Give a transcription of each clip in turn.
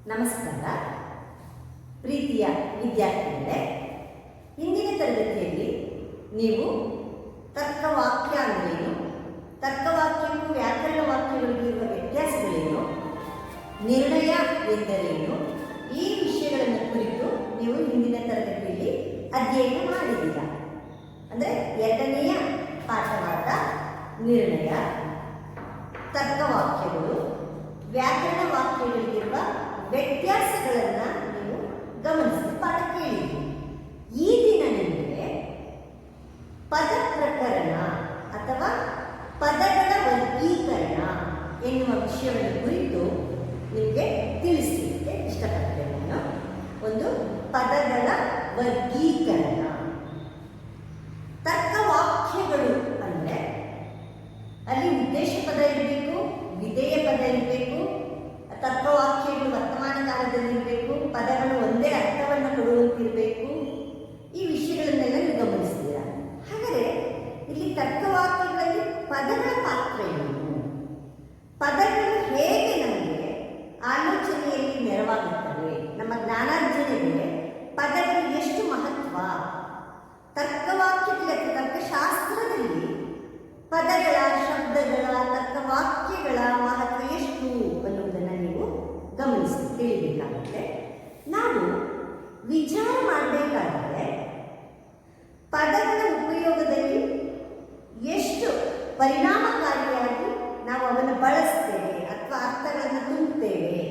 ನಮಸ್ಕಾರ ಪ್ರೀತಿಯ ವಿದ್ಯಾರ್ಥಿಗಳೇ, ಇಂದಿನ ತರಗತಿಯಲ್ಲಿ ನೀವು ತರ್ಕವಾಕ್ಯ ಅಂದ್ರೇನು, ತರ್ಕವಾಕ್ಯಕ್ಕೂ ವ್ಯಾಕರಣ ವಾಕ್ಯಗಳಿಗೂ ಇರುವ ವ್ಯತ್ಯಾಸಗಳೇನು, ನಿರ್ಣಯ ಎಂದರೇನು, ಈ ವಿಷಯಗಳನ್ನು ಕುರಿತು ನೀವು ಹಿಂದಿನ ತರಗತಿಯಲ್ಲಿ ಅಧ್ಯಯನ ಮಾಡಿದ್ದೀರಾ. ಅಂದರೆ ಎರಡನೆಯ ಪಾಠವಾದ ನಿರ್ಣಯ, ತರ್ಕವಾಕ್ಯಗಳು, ವ್ಯಾಕರಣ ವಾಕ್ಯಗಳಿಗಿರುವ ವ್ಯತ್ಯಾಸಗಳನ್ನು ನೀವು ಗಮನಿಸಿ ಪಾಠ ಕೇಳಿದ್ದೀರಿ. ಈ ದಿನ ನಿಮಗೆ ಪದ ಪ್ರಕರಣ ಅಥವಾ ಪದಗಳ ವರ್ಗೀಕರಣ ಎನ್ನುವ ವಿಷಯವನ್ನು ಕುರಿತು ನಿಮಗೆ ತಿಳಿಸಲಿಕ್ಕೆ ಇಷ್ಟಪಡ್ತೇನೆ. ನಾನು ಒಂದು ಪದಗಳ ವರ್ಗೀಕರಣ. ತರ್ಕವಾಕ್ಯಗಳು ಅಂದರೆ ಅಲ್ಲಿ ಉದ್ದೇಶ ಪದ ಇರಬೇಕು, ವಿಧೇಯ ಪದ ಇರಬೇಕು, ತರ್ಕವಾಕ್ಯಗಳು ವರ್ತಮಾನ ಕಾಲದಲ್ಲಿರಬೇಕು, ಪದಗಳು ಒಂದೇ ಅರ್ಥವನ್ನು ಕೊಡುವಂತಿರಬೇಕು. ಈ ವಿಷಯಗಳನ್ನೆಲ್ಲ ನೀವು ಗಮನಿಸ್ತೀರಾ. ಹಾಗಾದರೆ ಇಲ್ಲಿ ತರ್ಕವಾಕ್ಯಗಳಲ್ಲಿ ಪದಗಳ ಪಾತ್ರ ಏನು, ಪದಗಳು ಹೇಗೆ ನಮಗೆ ಆಲೋಚನೆಯಲ್ಲಿ ನೆರವಾಗುತ್ತವೆ, ನಮ್ಮ ಜ್ಞಾನಾರ್ಜನೆಗೆ ಪದಗಳು ಎಷ್ಟು ಮಹತ್ವ, ತರ್ಕವಾಕ್ಯದಲ್ಲಿ ಅಥವಾ ತರ್ಕಶಾಸ್ತ್ರದಲ್ಲಿ ಪದಗಳ, ಶಬ್ದಗಳ, ತರ್ಕವಾಕ್ಯಗಳ ಮಹತ್ವ ಎಷ್ಟು ಅನ್ನುವುದನ್ನು ನೀವು ಗಮನಿಸಿ ತಿಳಿಬೇಕಾಗುತ್ತೆ. ನಾವು ವಿಚಾರ ಮಾಡಬೇಕಾದರೆ ಪದಗಳ ಉಪಯೋಗದಲ್ಲಿ ಎಷ್ಟು ಪರಿಣಾಮಕಾರಿಯಾಗಿ ನಾವು ಅವನ್ನು ಬಳಸ್ತೇವೆ ಅಥವಾ ಅರ್ಥಗಳನ್ನು ತುಂಬುತ್ತೇವೆ,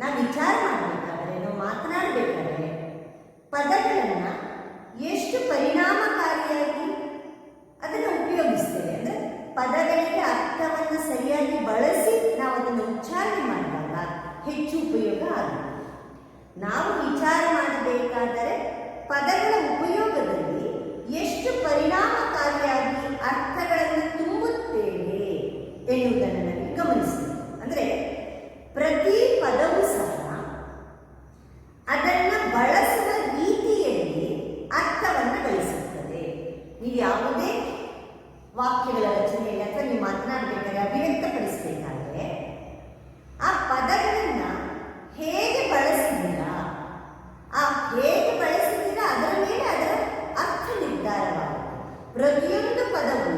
ನಾವು ವಿಚಾರ ಮಾಡಬೇಕಾದರೆ, ನಾವು ಮಾತನಾಡಬೇಕಾದ್ರೆ ಪದಗಳನ್ನು ಎಷ್ಟು ಪರಿಣಾಮಕಾರಿಯಾಗಿ ಅದನ್ನು ಉಪಯೋಗಿಸ್ತೇವೆ. ಅಂದರೆ ಪದಗಳಿಗೆ ಅರ್ಥವನ್ನು ಸರಿಯಾಗಿ ಬಳಸಿ ನಾವು ಅದನ್ನು ಉಚ್ಚಾರಣೆ ಮಾಡಿದಾಗ ಹೆಚ್ಚು ಉಪಯೋಗ ಆಗುತ್ತೆ. ನಾವು ವಿಚಾರ ಮಾಡಬೇಕಾದರೆ ಪದಗಳ ಉಪಯೋಗದಲ್ಲಿ ಎಷ್ಟು ಪರಿಣಾಮಕಾರಿಯಾಗಿ ಅರ್ಥಗಳನ್ನು ತುಂಬುತ್ತೇವೆ ಎನ್ನುವುದನ್ನು ನನಗೆ ಗಮನಿಸ್ತೇವೆ. ಅಂದರೆ ಪ್ರತಿ ಪದವೂ ಸಹ ಅದನ್ನು ಬಳಸುವ ರೀತಿಯಲ್ಲಿ ಅರ್ಥವನ್ನು ಗಳಿಸುತ್ತದೆ. ನೀವು ಯಾವುದೇ ವಾಕ್ಯಗಳ ರಚನೆಯಲ್ಲಿ ಅಥವಾ ನೀವು ಮಾತನಾಡಬೇಕಾದ್ರೆ ಅಭಿವ್ಯಕ್ತಪಡಿಸಬೇಕಾದ್ರೆ ಆ ಪದಗಳನ್ನು ಹೇಗೆ ಬಳಸಿದ್ದೀರಾ, ಆ ಹೇಗೆ ಬಳಸಿದ್ದೀರಾ ಅದರ ಮೇಲೆ ಅದರ ಅರ್ಥ ನಿರ್ಧಾರವಾಗುತ್ತೆ. ಪ್ರತಿಯೊಂದು ಪದವು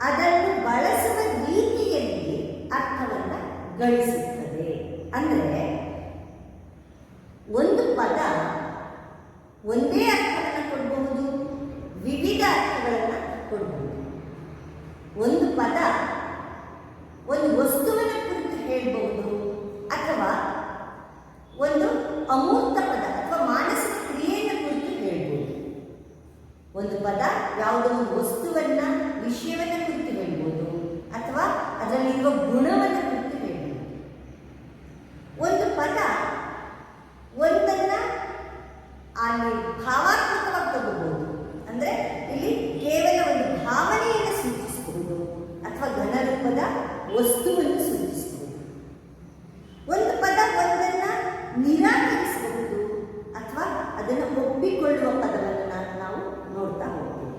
ಅದನ್ನು ಬಳಸುವ ರೀತಿಯಲ್ಲಿ ಅರ್ಥವನ್ನು ಗಳಿಸುತ್ತದೆ. ಅಂದರೆ ಒಂದು ಪದ ಒಂದೇ ಅರ್ಥವನ್ನು ಕೊಡಬಹುದು, ವಿವಿಧ ಅರ್ಥಗಳನ್ನು ಕೊಡಬಹುದು. ಒಂದು ಪದ ಒಂದು ವಸ್ತುವಿನ ಕುರಿತು ಹೇಳಬಹುದು, ಅಥವಾ ಒಂದು ಅಮೂರ್ತ ಪದ ಅಥವಾ ಮಾನಸಿಕ ಕ್ರಿಯೆಯ ಕುರಿತು ಹೇಳ್ಬೋದು. ಒಂದು ಪದ ಯಾವುದೋ ಒಂದು ವಸ್ತುವನ್ನ, ವಿಷಯವನ್ನ ಕುರಿತು ಹೇಳ್ಬೋದು, ಅಥವಾ ಅದರಲ್ಲಿರುವ ಗುಣವನ್ನು ಕುರಿತು ಹೇಳ್ಬೋದು. ಒಂದು ಪದ ಒಂದನ್ನ ಅಲ್ಲಿ ಭಾವಾತ್ಮಕವಾಗಿ ತಗೋಬಹುದು. ಅಂದರೆ ಇಲ್ಲಿ ಕೇವಲ ಒಂದು ಭಾವನೆಯನ್ನು ಸೂಚಿಸಬಹುದು ಅಥವಾ ಘನರೂಪದ ವಸ್ತುವನ್ನು ಸೂಚಿಸಬಹುದು. ಒಂದು ಪದ ಒಂದನ್ನ ನಿರಾಕರಿಸಬಹುದು ಅಥವಾ ಅದನ್ನು ಒಪ್ಪಿಕೊಳ್ಳುವ ಪದವನ್ನು ನಾವು ನೋಡ್ತಾ ಹೋಗ್ತೀವಿ.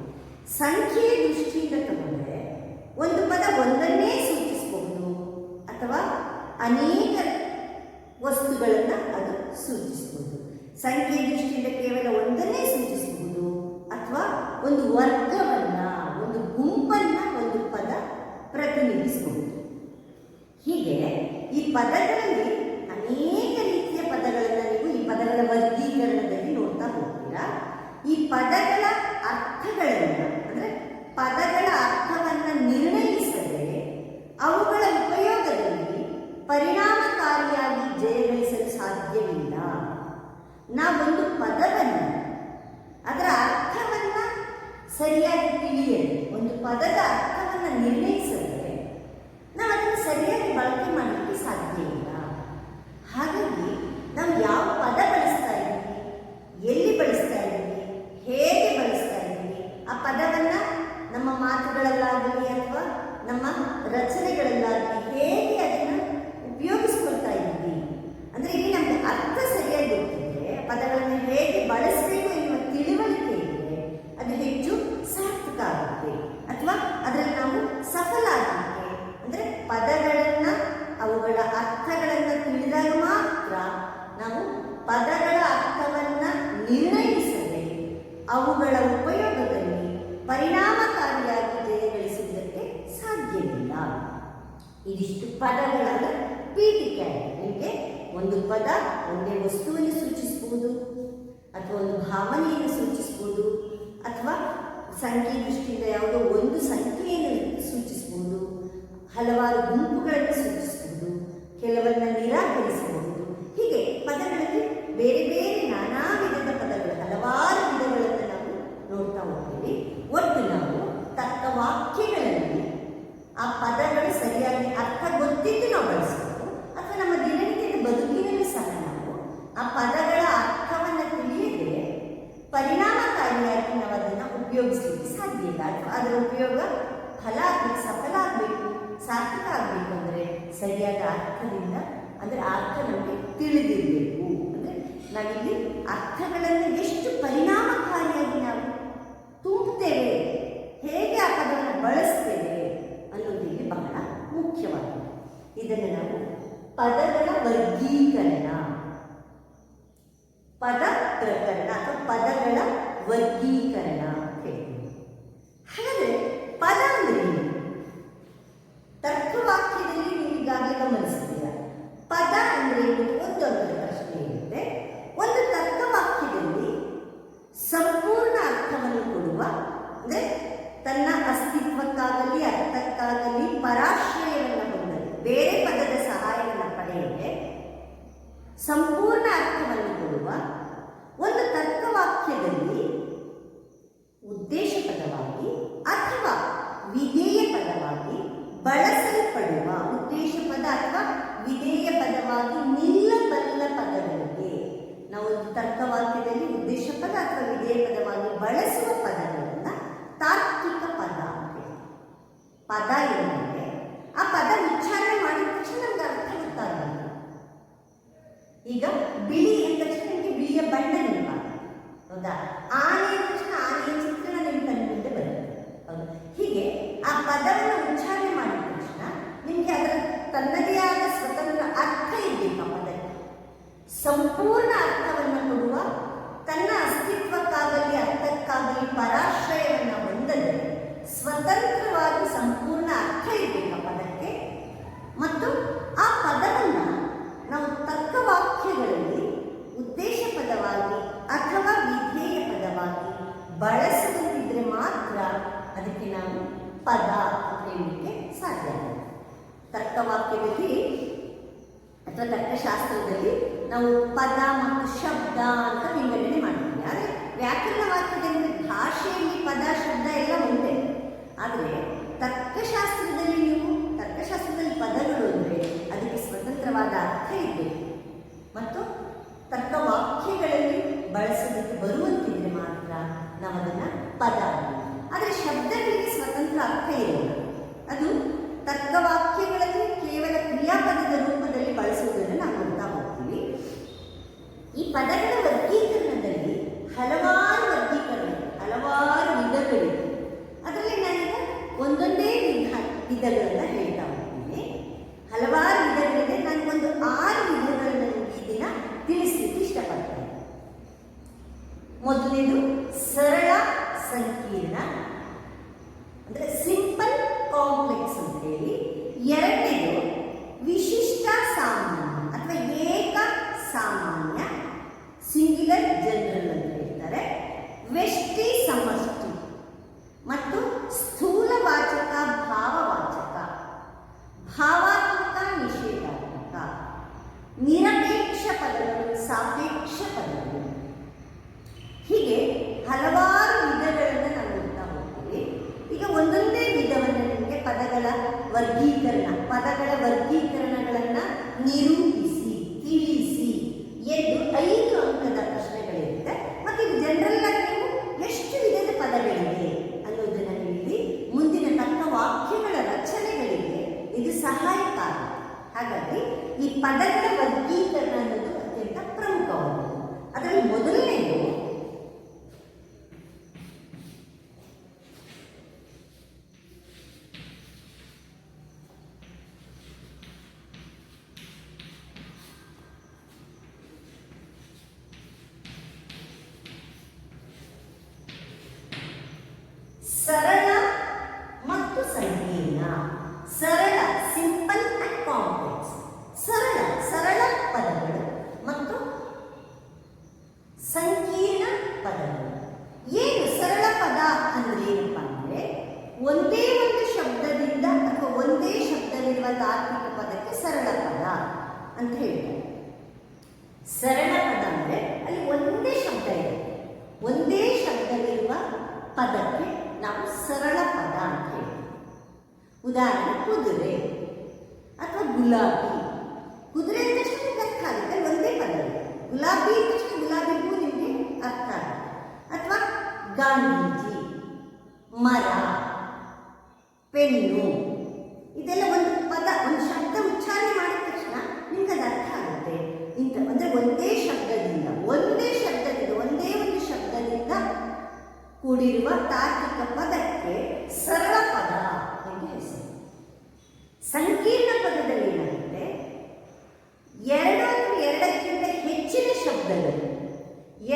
ಸಂಖ್ಯೆಯ ದೃಷ್ಟಿಯಿಂದ ತಗೊಂಡ್ರೆ ಒಂದು ಪದ ಒಂದನ್ನೇ ಸೂಚಿಸಬಹುದು ಅಥವಾ ಅನೇಕ ವಸ್ತುಗಳನ್ನು ಅದು ಸೂಚಿಸಬಹುದು. ಸಂಖ್ಯೆಯ ದೃಷ್ಟಿಯಿಂದ ಕೇವಲ ಒಂದನ್ನೇ ಸೂಚಿಸಬಹುದು ಅಥವಾ ಒಂದು ವರ್ಗವನ್ನ, ಒಂದು ಗುಂಪನ್ನ ಒಂದು ಪದ ಪ್ರತಿನಿಧಿಸಬಹುದು. ಹೀಗೆ ಈ ಪದಗಳಲ್ಲಿ ಅನೇಕ ರೀತಿಯ ಪದಗಳನ್ನು ನೀವು ಈ ಪದಗಳ ವರ್ಗೀಕರಣದಲ್ಲಿ ನೋಡ್ತಾ ಹೋಗ್ತೀರಾ. ಈ ಪದಗಳ ಅರ್ಥಗಳನ್ನು, ಅಂದರೆ ಪದಗಳ ಅರ್ಥವನ್ನು ನಿರ್ಣಯಿಸದೆ ಅವುಗಳ ಉಪಯೋಗದಲ್ಲಿ ಪರಿಣಾಮಕಾರಿಯಾಗಿ ಜಯಗಳಿಸಲು ಸಾಧ್ಯವಿಲ್ಲ. ನಾವೊಂದು ಪದವನ್ನು, ಅದರ ಅರ್ಥವನ್ನು ಸರಿಯಾಗಿ ತಿಳಿಯದೆ, ಒಂದು ಪದದ ಅರ್ಥವನ್ನು ನಿರ್ಣಯಿಸಿದರೆ ನಾವು ಅದನ್ನು ಸರಿಯಾಗಿ ಬಳಕೆ ಮಾಡಲಿಕ್ಕೆ ಸಾಧ್ಯ ಇಲ್ಲ. ಹಾಗಾಗಿ ನಾವು ಯಾವ ಪದ ಬಳಸ್ತಾ ಇದ್ದೀವಿ, ಎಲ್ಲಿ ಬಳಸ್ತಾ ಇದ್ದೀವಿ, ಹೇಗೆ ಬಳಸ್ತಾ ಇದ್ದೀವಿ, ಆ ಪದವನ್ನು ನಮ್ಮ ಮಾತುಗಳಲ್ಲಾಗಲಿ ಅಥವಾ ನಮ್ಮ ರಚನೆಗಳಲ್ಲಾಗಲಿ ಹೇಗೆ ಅದನ್ನು ಉಪಯೋಗಿಸ್ಕೊಳ್ತಾ ಇದ್ದೀವಿ, ಅಂದರೆ ಇಲ್ಲಿ ನಮಗೆ ಅರ್ಥ ಸರಿಯಾಗಿ ಗೊತ್ತಿದೆ, ಪದಗಳನ್ನು ಹೇಗೆ ಬಳಸಬೇಕು ಎನ್ನುವ ತಿಳುವಳಿಕೆ ಇದ್ದರೆ ಅದು ಹೆಚ್ಚು ಸಾರ್ಥಕ ಆಗುತ್ತೆ ಅಥವಾ ಅದರಲ್ಲಿ ನಾವು ಸಫಲ ಆಗಲಿಕ್ಕೆ, ಅಂದರೆ ಪದಗಳನ್ನು ಅವುಗಳ ಅರ್ಥಗಳನ್ನು ತಿಳಿದಾಗ ಮಾತ್ರ ನಾವು ಪದಗಳ ಅರ್ಥವನ್ನು ನಿರ್ಣಯಿಸದೆ ಅವುಗಳ ಉಪಯೋಗದಲ್ಲಿ ಪರಿಣಾಮಕಾರಿಯಾಗಿ ಜಯಗಳಿಸುವುದಕ್ಕೆ ಸಾಧ್ಯವಿಲ್ಲ. ಇದಿಷ್ಟು ಪದಗಳ ಪೀಠಿಕೆ. ನಿಮಗೆ ಒಂದು ಪದ ಒಂದೇ ವಸ್ತುವನ್ನು ಸೂಚಿಸಬಹುದು, ಅಥವಾ ಒಂದು ಭಾವನೆಯನ್ನು ಸೂಚಿಸಬಹುದು, ಅಥವಾ ಸಂಖ್ಯೆ ದೃಷ್ಟಿಯಿಂದ ಯಾವುದೋ ಒಂದು ಸಂಖ್ಯೆಯನ್ನು ಸೂಚಿಸಬಹುದು, ಹಲವಾರು ಗುಂಪುಗಳನ್ನು ಸೂಚಿಸಬಹುದು, ಕೆಲವನ್ನ ನಿರಾಕರಿಸಬಹುದು. ಹೀಗೆ ಪದಗಳಲ್ಲಿ ಬೇರೆ ಬೇರೆ ನಾನಾ ವಿಧದ ಪದಗಳು, ಹಲವಾರು ವಿಧಗಳನ್ನು ನಾವು ನೋಡ್ತಾ ಹೋಗ್ತೀವಿ. ಒಟ್ಟು ನಾವು ತಕ್ಕ ವಾಕ್ಯಗಳಲ್ಲಿ ಆ ಪದಗಳು ಸರಿಯಾಗಿ ಅರ್ಥ ಗೊತ್ತಿದ್ದು ನಾವು ಬಳಸಬೇಕು, ಅಥವಾ ನಮ್ಮ ದಿನನಿತ್ಯದ ಬದುಕಿನಲ್ಲಿ ಸಹ ನಾವು ಆ ಪದಗಳ ಅರ್ಥವನ್ನು ತಿಳಿಯದೆ ಪರಿಣಾಮಕಾರಿಯಾಗಿ ನಾವು ಅದನ್ನು ಉಪಯೋಗಿಸಲಿಕ್ಕೆ ಸಾಧ್ಯ ಇಲ್ಲ. ಅಥವಾ ಅದರ ಉಪಯೋಗ ಫಲ ಆಗಬೇಕು, ಸಫಲ ಆಗಬೇಕು, ಸಾರ್ಥಕ ಆಗಬೇಕು ಅಂದರೆ ಸರಿಯಾದ ಅರ್ಥದಿಂದ, ಅಂದರೆ ಅರ್ಥ ನಮಗೆ ತಿಳಿದಿರಬೇಕು. ಅಂದರೆ ನಾವಿಲ್ಲಿ ಅರ್ಥಗಳನ್ನು ಎಷ್ಟು ಪರಿಣಾಮಕಾರಿಯಾಗಿ ನಾವು ತುಂಬುತ್ತೇವೆ, ಹೇಗೆ ಆ ಪದವನ್ನು ಬಳಸ್ತೇವೆ ಅನ್ನೋದು ಇಲ್ಲಿ ಬಹಳ ಮುಖ್ಯವಾಗಿದೆ. ಇದನ್ನು ನಾವು ಪದಗಳ ವರ್ಗೀಕರಣ, ಪದ ಪ್ರಕರಣ ಅಥವಾ ಪದಗಳ ವರ್ಗೀಕರಣ ಅಂತ ಹೇಳ್ತೀವಿ. ಹಾಗಾದರೆ ಪದ ಅಂದರೆ ತರ್ಕವಾಕ್ಯದಲ್ಲಿ ನೀವು ಈಗಾಗಲೇ ಗಮನಿಸ್ತೀರ. ಪದ ಅಂದರೆ ಒಂದು ಪ್ರಶ್ನೆ ಇರುತ್ತೆ. ಒಂದು ತರ್ಕವಾಕ್ಯದಲ್ಲಿ ಸಂಪೂರ್ಣ ಅರ್ಥವನ್ನು ಕೊಡುವ, ಅಂದರೆ ತನ್ನ ಅಸ್ತಿತ್ವಕ್ಕಾಗಲಿ ಅರ್ಥಕ್ಕಾಗಲಿ ಪರಾಶ್ರಯವನ್ನು ಹೊಂದಲು ಬೇರೆ ಪದದ ಸಹಾಯವನ್ನು ಪಡೆಯದೆ ಸಂಪೂರ್ಣ ಅರ್ಥವನ್ನು ಕೊಡುವ ಒಂದು ತರ್ಕವಾಕ್ಯದಲ್ಲಿ ಉದ್ದೇಶ ಪದವಾಗಿ ಅಥವಾ ವಿಧೇಯ ಪದವಾಗಿ ಬಳಸಲ್ಪಡುವ, ಉದ್ದೇಶ ಪದ ಅಥವಾ ವಿಧೇಯ ಪದವಾಗಿ ನಿಲ್ಲಬಲ್ಲ ಪದಗಳಿಗೆ ನಾವು ಒಂದು ತರ್ಕವಾಕ್ಯದಲ್ಲಿ ಉದ್ದೇಶ ಪದ ಅಥವಾ ವಿಧೇಯ ಪದವಾಗಿ ಬಳಸುವ ಪದಗಳನ್ನು ತಾರ್ಕಿಕ ಪದ ಅಂತ ಹೇಳ್ತೀವಿ. ಪದ ಎಂದರೆ ಆ ಪದ ಉಚ್ಚಾರಣೆ ಮಾಡಿದ ತಕ್ಷಣ ನಮ್ಗೆ ಅರ್ಥ ಗೊತ್ತಾಗಲ್ಲ. ಈಗ ಬಿಳಿ ಅಂದ ತಕ್ಷಣ ನಿಮಗೆ ಬಿಳಿಯ ಬಣ್ಣ ನೆನಪಾಗುತ್ತೆ, ಹೌದಾ? ಆನೆ ಅಂದ ತಕ್ಷಣ ಆನೆಯ ಚಿತ್ರಣ ನಿಮ್ಮ ಕಣ್ಣು ಮುಂದೆ ಬರುತ್ತೆ, ಹೌದು? ಹೀಗೆ ಆ ಪದವನ್ನು ಉಚ್ಚಾರಣೆ ಮಾಡಿದ ತಕ್ಷಣ ನಿಮಗೆ ಅದರ ತನ್ನದೇ ಆದ ಸ್ವತಂತ್ರ ಅರ್ಥ ಇರಬೇಕು. ಆ ಪದಕ್ಕೆ ಸಂಪೂರ್ಣ ಅರ್ಥವನ್ನು ಕೊಡುವ, ತನ್ನ ಅಸ್ತಿತ್ವಕ್ಕಾಗಲಿ ಅರ್ಥಕ್ಕಾಗಲಿ ಪರಾಶ್ರಯವನ್ನು ಹೊಂದದೆ ಸ್ವತಂತ್ರವಾಗಿ ಸಂಪೂರ್ಣ ಅರ್ಥ ಇರಬೇಕು ಆ ಪದಕ್ಕೆ. ಮತ್ತು ಆ ಪದವನ್ನು ನಾವು ತರ್ಕವಾಕ್ಯಗಳಲ್ಲಿ ಉದ್ದೇಶ ಪದವಾಗಿ ಅಥವಾ ವಿಧೇಯ ಪದವಾಗಿ ಬಳಸುತ್ತಿದ್ದರೆ ಮಾತ್ರ ಅದಕ್ಕೆ ನಾವು ಪದ ಅಂತ ಹೇಳಲಿಕ್ಕೆ ಸಾಧ್ಯ ಆಗುತ್ತೆ. ತರ್ಕವಾಕ್ಯದಲ್ಲಿ ಅಥವಾ ತರ್ಕಶಾಸ್ತ್ರದಲ್ಲಿ ನಾವು ಪದ ಮತ್ತು ಶಬ್ದ ಅಂತ ವಿಂಗಡಣೆ ಮಾಡ್ತೀವಿ. ಆದರೆ ವ್ಯಾಕರಣ ವಾಕ್ಯದಲ್ಲಿ ಭಾಷೆಯಲ್ಲಿ ಪದ ಶಬ್ದ ಎಲ್ಲ ಒಂದೇ. ಆದರೆ ತರ್ಕಶಾಸ್ತ್ರದಲ್ಲಿ ಪದಗಳು ಅಂದರೆ ಅದಕ್ಕೆ ಸ್ವತಂತ್ರವಾದ ಅರ್ಥ ಇರಬೇಕು ಮತ್ತು ತರ್ಕವಾಕ್ಯಗಳಲ್ಲಿ ಬಳಸೋದಕ್ಕೆ ಬರುವಂತಿದ್ರೆ ಮಾತ್ರ ನಾವು ಅದನ್ನು ಪದ. ಆದರೆ ಶಬ್ದಗಳಿಗೆ ಸ್ವತಂತ್ರ ಅರ್ಥ ಇರೋಲ್ಲ. ಅದು ತರ್ಕವಾಕ್ಯಗಳಲ್ಲಿ ಕೇವಲ ಕ್ರಿಯಾಪದದ ರೂಪದಲ್ಲಿ ಬಳಸುವುದನ್ನು ನಾವು ನೋಡ್ತಾ ಹೋಗ್ತೀವಿ. ಈ ಪದಗಳ ವರ್ಗೀಕರಣದಲ್ಲಿ ಹಲವಾರು ವಿಧಗಳಿವೆ. ಅದರಲ್ಲಿ ನಾನೀಗ ಒಂದೊಂದೇ ವಿಧಗಳನ್ನು ಹೇಳ್ತಾ ಹೋಗ್ತೀನಿ. ಹಲವಾರು ವಿಧಗಳಿದೆ. ನಾನು ಒಂದು 6 ವಿಧಗಳನ್ನು ಈ ದಿನ ತಿಳಿಸಲಿಕ್ಕೆ ಇಷ್ಟಪಡ್ತೇನೆ. ಮೊದಲನೇದು ಸರಳ ಸಂಕೀರ್ಣ, ಅಂದರೆ ಸಿಂಪಲ್ ಕಾಂಪ್ಲೆಕ್ಸ್ ಅಂತ ಹೇಳಿ. ಎರಡನೇದು ವಿಶಿಷ್ಟ ಸಾಮಾನ್ಯ ಅಥವಾ ಏಕ ಸಾಮಾನ್ಯ, ಸಿಂಗ್ಯುಲರ್ ಜನರಲ್ ಅಂತ ಹೇಳ್ತಾರೆ. ವ್ಯಷ್ಟಿ ಸಮಷ್ಟಿ ಮತ್ತು ಸ್ಥೂಲವಾಚಕ ಭಾವವಾಚಕ, ಭಾವಾತ್ಮಕ ನಿಷೇಧಾತ್ಮಕ, ನಿರಪೇಕ್ಷ ಪದಗಳು, ಸಾಪೇಕ್ಷ ಪದಗಳು. ಹೀಗೆ ಹಲವಾರು ವಿಧಗಳನ್ನು ನಾವು ನೋಡ್ತಾ ಹೋಗ್ತೀವಿ. ಈಗ ಒಂದೊಂದೇ ವಿಧವನ್ನು ನಿಮಗೆ ಪದಗಳ ವರ್ಗೀಕರಣಗಳನ್ನು ನಿರೂಪಿಸಿ, ತಿಳಿಸಿ ಎಂದು 5 ಅಂಕದ ಪ್ರಶ್ನೆಗಳಿರುತ್ತೆ. ಮತ್ತು ಇದು ಜನರಲ್ ಆಗಿ ನೀವು ಎಷ್ಟು ವಿಧದ ಪದಗಳಿವೆ ಅನ್ನೋದನ್ನು ಇಲ್ಲಿ ಮುಂದಿನ ತರ್ಕವಾಕ್ಯಗಳ ರಚನೆಗಳಿಗೆ ಇದು ಸಹಾಯಕಾರಿ. ಹಾಗಾಗಿ ಈ ಪದಗಳ ವರ್ಗೀಕರಣ ಅನ್ನೋದು ಅತ್ಯಂತ ಪ್ರಮುಖವಾದದ್ದು. ಅದರಲ್ಲಿ ಮೊದಲನೇದು ಸರಳ ಮತ್ತು ಸಂಕೀರ್ಣ. ಸರಳ ಸಿಂಪಲ್ ಅಂಡ್ ಕಾಂಪ್ಲೆಕ್ಸ್. ಸರಳ ಪದಗಳು ಮತ್ತು ಸಂಕೀರ್ಣ ಪದಗಳು. ಏನು ಸರಳ ಪದ ಅಂದ್ರೆ ಏನಪ್ಪ ಅಂದ್ರೆ ಒಂದೇ ಒಂದು ಶಬ್ದದಿಂದ ಅಥವಾ ಒಂದೇ ಶಬ್ದವಿರುವ ತಾರ್ಕಿಕ ಪದಕ್ಕೆ ಸರಳ ಪದ ಅಂತ ಹೇಳ್ತಾರೆ. ಸರಳ ಪದ ಅಂದ್ರೆ ಅಲ್ಲಿ ಒಂದೇ ಶಬ್ದ ಇದೆ, ಒಂದೇ ಶಬ್ದವಿರುವ ಪದಕ್ಕೆ ನಾವು ಸರಳ ಪದ ಅಂತ ಹೇಳ್ತೀವಿ. ಉದಾಹರಣೆ ಕುದುರೆ ಅಥವಾ ಗುಲಾಬಿ. ಕುದುರೆ ಅಂದ ತಕ್ಷಣ ಅರ್ಥ ಆಗುತ್ತೆ, ಒಂದೇ ಪದ ಇದೆ. ಗುಲಾಬಿ ಅಂದ ತಕ್ಷಣ ಗುಲಾಬಿಗೂ ನಿಮಗೆ ಅರ್ಥ ಆಗುತ್ತೆ. ಅಥವಾ ಗಾಂಧೀಜಿ, ಮರ, ಪೆನ್ನು, ಇದೆಲ್ಲ ಒಂದು ಪದ, ಒಂದು ಶಬ್ದ ಉಚ್ಚಾರಣೆ ಮಾಡಿದ ತಕ್ಷಣ ನಿಮ್ಗೆ ಅದು ಅರ್ಥ ಆಗುತ್ತೆ. ಇಂಥ ಅಂದರೆ ಒಂದೇ ಶಬ್ದದಿಂದ ಒಂದೇ ಒಂದು ಶಬ್ದದಿಂದ ಕೂಡಿರುವ ತಾರ್ಕಿಕ ಪದಕ್ಕೆ ಸರಳ ಪದ ಎಂದು ಹೆಸರು. ಸಂಕೀರ್ಣ ಪದದಲ್ಲಿ ಏನಾಗುತ್ತೆ, ಎರಡು ಅಥವಾ ಎರಡಕ್ಕಿಂತ ಹೆಚ್ಚಿನ ಶಬ್ದಗಳು,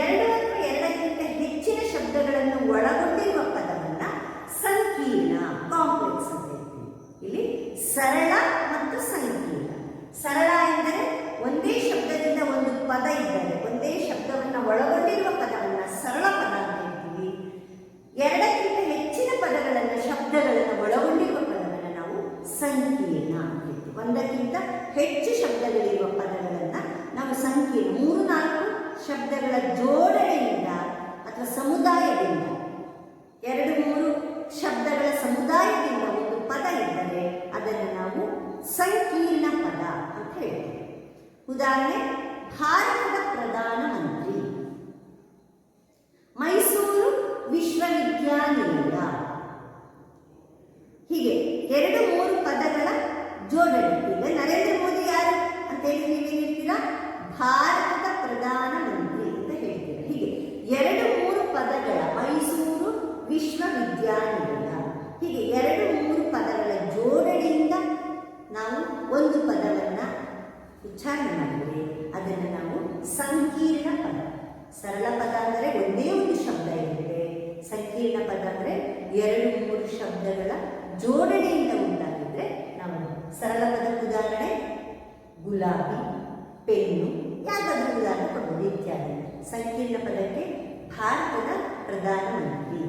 ಎರಡು ಅಥವಾ ಎರಡಕ್ಕಿಂತ ಹೆಚ್ಚಿನ ಶಬ್ದಗಳನ್ನು ಒಳಗೊಂಡಿರುವ ಪದವನ್ನ ಸಂಕೀರ್ಣ ಕಾಂಪ್ಲೆಕ್ಸ್ ಅಂತ ಹೇಳ್ತೀವಿ. ಇಲ್ಲಿ ಸರಳ ಮತ್ತು ಸಂಕೀರ್ಣ. ಸರಳ ಎಂದರೆ ಒಂದೇ ಶಬ್ದದಿಂದ ಒಂದು ಪದ ಇದ್ದರೆ ಒಂದೇ ಶಬ್ದವನ್ನು ಒಳಗೊಂಡಿರುವ ಪದವನ್ನು ಸರಳ ಪದ ಅಂತ ಹೇಳ್ತೀವಿ. ಎರಡಕ್ಕಿಂತ ಹೆಚ್ಚಿನ ಶಬ್ದಗಳನ್ನು ಒಳಗೊಂಡಿರುವ ಪದವನ್ನು ನಾವು ಸಂಕೀರ್ಣ ಅಂತ ಹೇಳ್ತೀವಿ. ಒಂದಕ್ಕಿಂತ ಹೆಚ್ಚು ಶಬ್ದಗಳಿರುವ ಪದಗಳನ್ನು ನಾವು ಸಂಕೀರ್ಣ, 3-4 ಶಬ್ದಗಳ ಜೋಡಣೆಯಿಂದ ಅಥವಾ ಸಮುದಾಯದಿಂದ, 2-3 ಶಬ್ದಗಳ ಸಮುದಾಯದಿಂದ ಒಂದು ಪದ ಇದ್ದರೆ ಅದನ್ನು ನಾವು ಸಂಕೀರ್ಣ ಪದ ಅಂತ ಹೇಳ್ತೀವಿ. ಉದಾಹರಣೆ, ಭಾರತದ ಪ್ರಧಾನಮಂತ್ರಿ, ಮೈಸೂರು ವಿಶ್ವವಿದ್ಯಾನಿಲಯ. ಹೀಗೆ 2-3 ಪದಗಳ ಜೋಡಣೆ. ಈಗ ನರೇಂದ್ರ ಮೋದಿ ಯಾರು ಅಂತ ಹೇಳಿ ನೀವೇನು ಹೇಳ್ತೀರಾ, ಭಾರತದ ಪ್ರಧಾನಮಂತ್ರಿ ಅಂತ ಹೇಳ್ತೀರಾ. ಹೀಗೆ 2-3 ಪದಗಳ, ಮೈಸೂರು ವಿಶ್ವವಿದ್ಯಾನಿಲಯ, ಹೀಗೆ 2-3 ಪದಗಳ ಜೋಡಣೆಯಿಂದ ನಾವು ಒಂದು ಪದವನ್ನು ಉಚ್ಚಾರಣೆ ಮಾಡಿದರೆ ಅದನ್ನು ನಾವು ಸಂಕೀರ್ಣ ಪದ. ಸರಳ ಪದ ಅಂದರೆ ಒಂದೇ ಒಂದು ಶಬ್ದ ಇರುತ್ತೆ. ಸಂಕೀರ್ಣ ಪದ ಅಂದರೆ 2-3 ಶಬ್ದಗಳ ಜೋಡಣೆಯಿಂದ ಉಂಟಾಗಿದ್ರೆ ನಾವು ಸರಳ ಪದಕ್ಕೆ ಉದಾಹರಣೆ ಗುಲಾಬಿ, ಪೆನ್ನು, ಯಾವುದಾದ್ರೂ ಉದಾಹರಣೆ ಕೊಡ್ಬೋದು ಇತ್ಯಾದಿ. ಸಂಕೀರ್ಣ ಪದಕ್ಕೆ ಭಾರತದ ಪ್ರಧಾನಮಂತ್ರಿ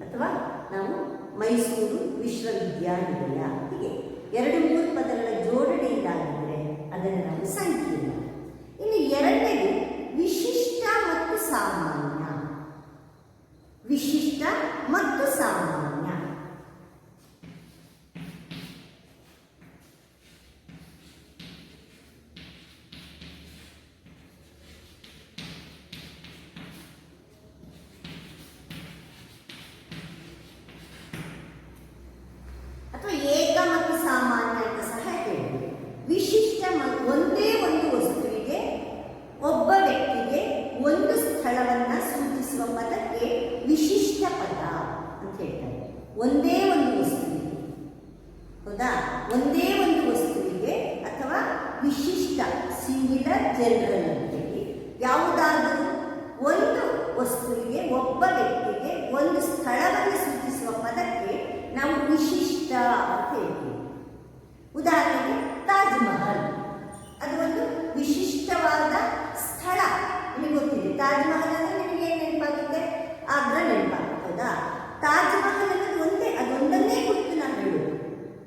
ಅಥವಾ ನಾವು ಮೈಸೂರು ವಿಶ್ವವಿದ್ಯಾನಿಲಯ. ಹೀಗೆ 2-3 ಪದಗಳ ಜೋಡಣೆಯಿಂದಾಗಿದ್ದರೆ ಅದನ್ನು ನಾವು ಸಂಕೀರ್ಣ. ಇನ್ನು ಎರಡನೇದು ವಿಶಿಷ್ಟ ಮತ್ತು ಸಾಮಾನ್ಯ. ವಿಶಿಷ್ಟ ಮತ್ತು ಸಾಮಾನ್ಯ. ಅಥವಾ ಏಕ ಮತ್ತು ಸಾಮಾನ್ಯ ಅಂತ ಸಹ ಹೇಳ್ತೀವಿ. ವಿಶಿಷ್ಟ ಒಂದೇ ಒಂದು ವಸ್ತುವಿಗೆ, ಒಬ್ಬ ವ್ಯಕ್ತಿಗೆ ಒಂದು ಸ್ಥಳವನ್ನು ಸೂಚಿಸುವ ಪದಕ್ಕೆ ವಿಶಿಷ್ಟ ಪದ ಅಂತ ಹೇಳ್ತಾರೆ. ಒಂದೇ ಒಂದು ವಸ್ತುವಿಗೆ, ಹೌದಾ, ಒಂದೇ ಒಂದು ವಸ್ತುವಿಗೆ ಅಥವಾ ವಿಶಿಷ್ಟ, ಸಿಂಗ್ಯುಲರ್, ಜನರಲ್ ಅಂತೇಳಿ ಯಾವುದಾದರೂ ಒಂದು ವಸ್ತುವಿಗೆ, ಒಬ್ಬ ವ್ಯಕ್ತಿಗೆ ಒಂದು ಸ್ಥಳವನ್ನು ಸೂಚಿಸುವ ಪದಕ್ಕೆ ನಾವು ವಿಶಿಷ್ಟ ಅಂತ ಹೇಳ್ತೀವಿ. ಉದಾಹರಣೆಗೆ ತಾಜ್ ಮಹಲ್, ಅದು ಒಂದು ವಿಶಿಷ್ಟವಾದ ಸ್ಥಳ. ನಿಮಗೆ ಗೊತ್ತಿದೆ, ತಾಜ್ ಮಹಲ್ ಅಂದರೆ ನಿಮಗೆ ಏನು ನೆನಪಾಗುತ್ತೆ, ಆಗ್ರಾ ನೆನಪಾಗುತ್ತೆ, ಹೌದಾ. ತಾಜ್ ಮಹಲ್ ಅನ್ನೋದು ಅದೊಂದನ್ನೇ ಕುರಿತು ನಾವು ಹೇಳೋದು.